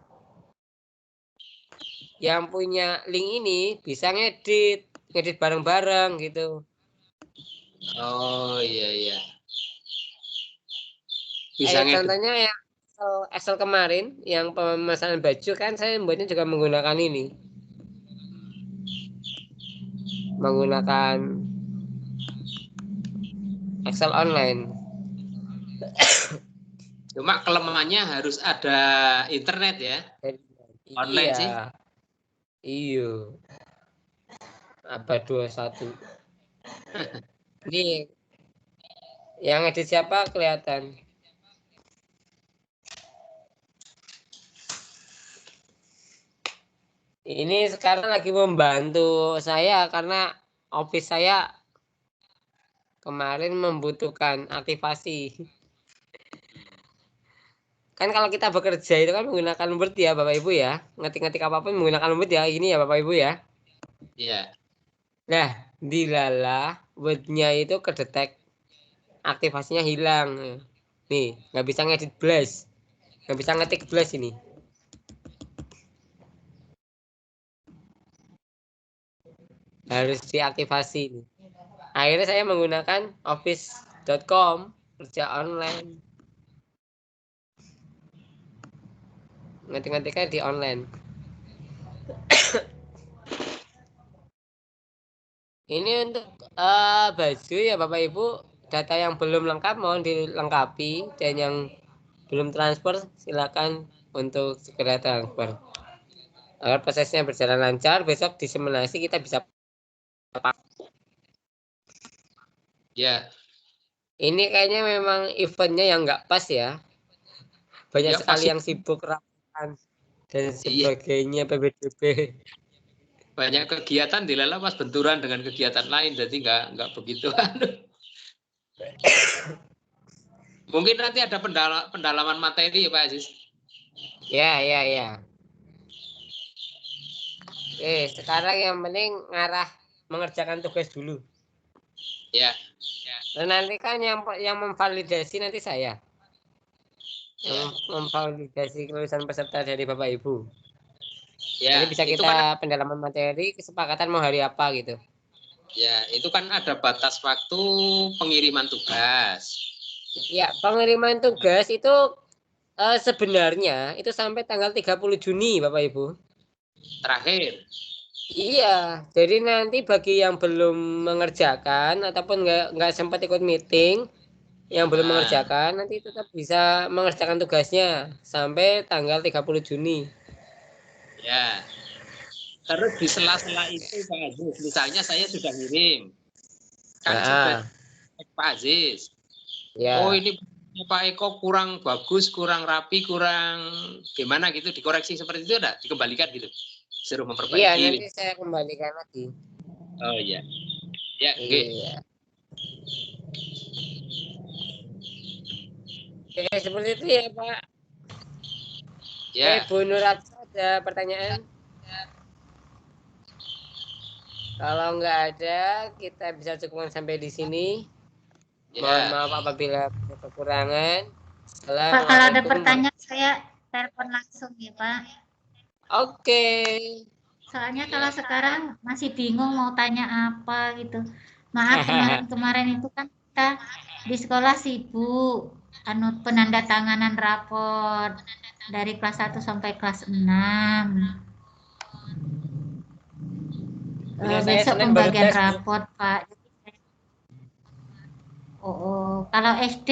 yang punya link ini bisa ngedit bareng-bareng gitu. Oh, iya, iya. Bisa ngedit. Contohnya yang Excel kemarin, yang pemesanan baju kan saya membuatnya juga menggunakan ini. Menggunakan Excel online. Cuma kelemahannya harus ada internet ya. Online iya. sih. Iya. Abad 21. Ini yang edit siapa kelihatan. Ini sekarang lagi membantu saya karena office saya kemarin membutuhkan aktivasi. Kan kalau kita bekerja itu kan menggunakan Word ya Bapak Ibu ya. Ngetik-ngetik apapun menggunakan Word ya. Ini ya Bapak Ibu ya. Iya. Nah, dilala Word-nya itu kedetek aktivasinya hilang. Nih, nggak bisa ngedit blas. Nggak bisa ngetik blas ini. Harus diaktifasi. Akhirnya saya menggunakan office.com kerja online. Ngetik-ngetiknya di online. Ini untuk baju ya Bapak Ibu, data yang belum lengkap mohon dilengkapi dan yang belum transfer silakan untuk segera transfer. Agar prosesnya berjalan lancar, besok diseminasi kita bisa. Ya. Ini kayaknya memang eventnya yang nggak pas ya. Banyak Ya, sekali pasti. yang sibuk rapat dan sebagainya PBDB. Banyak kegiatan dilala pas benturan dengan kegiatan lain, jadi nggak begitu. Mungkin nanti ada pendalaman materi ya Pak Aziz. Ya. Sekarang yang penting ngarah mengerjakan tugas dulu. Ya. Dan nanti kan yang memvalidasi nanti saya. Yang memvalidasi kelulusan peserta dari Bapak Ibu. Ya, Jadi bisa itu kita kan pendalaman materi, kesepakatan mau hari apa gitu. ya, itu kan ada batas waktu pengiriman tugas. Ya, pengiriman tugas itu sebenarnya itu sampai tanggal 30 Juni, Bapak Ibu. Terakhir. Iya, jadi nanti bagi yang belum mengerjakan ataupun nggak sempat ikut meeting, yang belum Nah, mengerjakan nanti tetap bisa mengerjakan tugasnya sampai tanggal 30 Juni. ya. Terus di sela-sela itu Pak Aziz, misalnya saya sudah ngirim, kan sudah Nah, Pak Aziz. Oh ya. ini Pak Eko kurang bagus, kurang rapi, kurang gimana gitu, dikoreksi seperti itu ada, dikembalikan gitu, suruh Iya, memperbaiki. nanti saya kembalikan lagi. Oh iya, ya, oke. Iya. Oke, seperti itu ya, Pak. Ya, Bu Nurat, ada pertanyaan? Kalau nggak ada, kita bisa cukupkan sampai di sini. Mohon ya. maaf apabila ada kekurangan. Pak, kalau ada Assalamualaikum. pertanyaan saya telepon langsung ya Pak. Oke. Soalnya Ya. kalau sekarang masih bingung mau tanya apa gitu. Maaf kemarin-kemarin itu kan kita di sekolah sibuk penandatanganan rapor dari kelas 1 sampai kelas 6. Punya saya Besok Senin baru pembagian tes, Bu. rapor, Pak. Kalau SD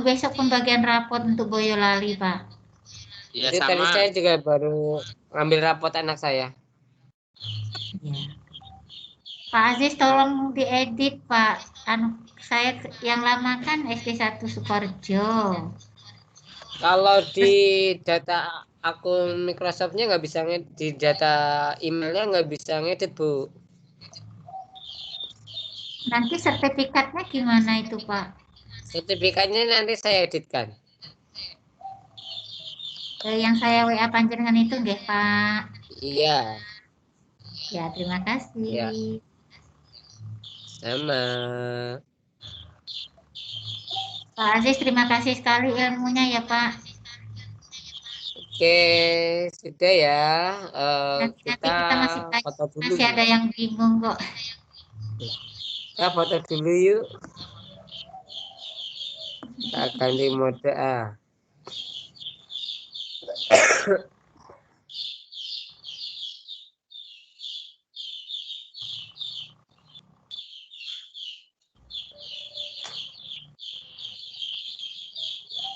besok pembagian rapor untuk Boyolali, Pak. Ya Itu tadi sama. saya juga baru ngambil rapot anak saya. Ya. Pak Aziz tolong diedit, Pak. Saya yang lama kan SD 1 Sukorejo. Kalau di data akun Microsoft-nya nggak bisa ngedit, di data emailnya nggak bisa ngedit, Bu. Nanti sertifikatnya gimana itu, Pak? Sertifikatnya nanti saya editkan. Yang saya WA panjenengan itu nggih, Pak. Iya, Ya, terima kasih. ya. Sama. Pak Aziz, terima kasih sekali ilmunya ya, Pak. Oke, sudah ya. Nanti Kita kita masih foto dulu. masih ada yang bingung kok. Kita foto dulu yuk. Kita ganti mode A.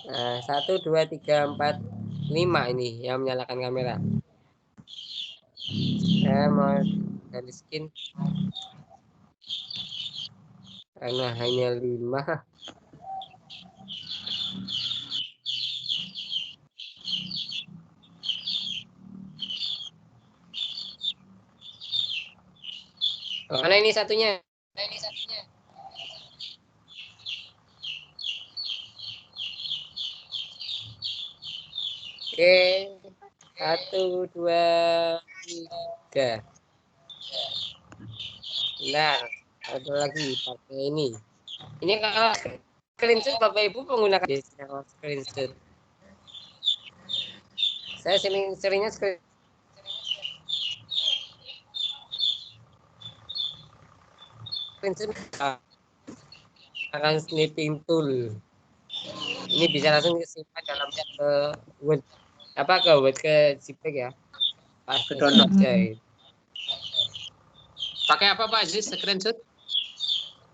Nah, 1, 2, 3, 4, 5 ini yang menyalakan kamera. Saya mau ganti skin karena hanya 5. Mana ini satunya? Oke, 1, 2, 3. Nah, ada lagi pakai ini. Ini kalau screenshot Bapak Ibu menggunakan screenshot. Saya seringnya screenshot akan snipping tool. Ini bisa langsung disimpan dalam chat ke Word, ke JPEG ya. Pasti saja. Pakai apa Pak Aziz screenshot?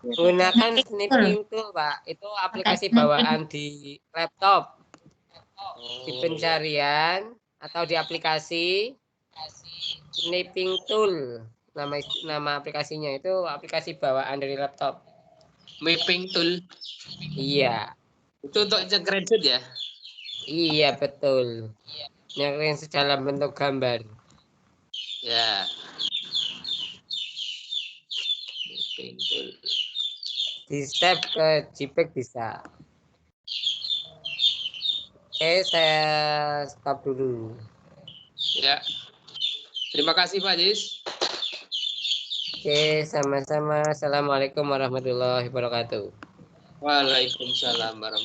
Gunakan snipping tool, Pak. Itu aplikasi bawaan di laptop. Di pencarian atau di aplikasi snipping tool. Nama aplikasinya itu aplikasi bawaan dari laptop. Mapping tool. Iya. Itu untuk screenshot ya? Iya, betul. Yang dalam bentuk gambar. Ya. Mapping tool. Di step ke JPEG bisa. Oke, saya stop dulu. Ya. Terima kasih Pak Aziz. Oke, sama-sama. Assalamualaikum warahmatullahi wabarakatuh. Waalaikumsalam warahmatullahi wabarakatuh.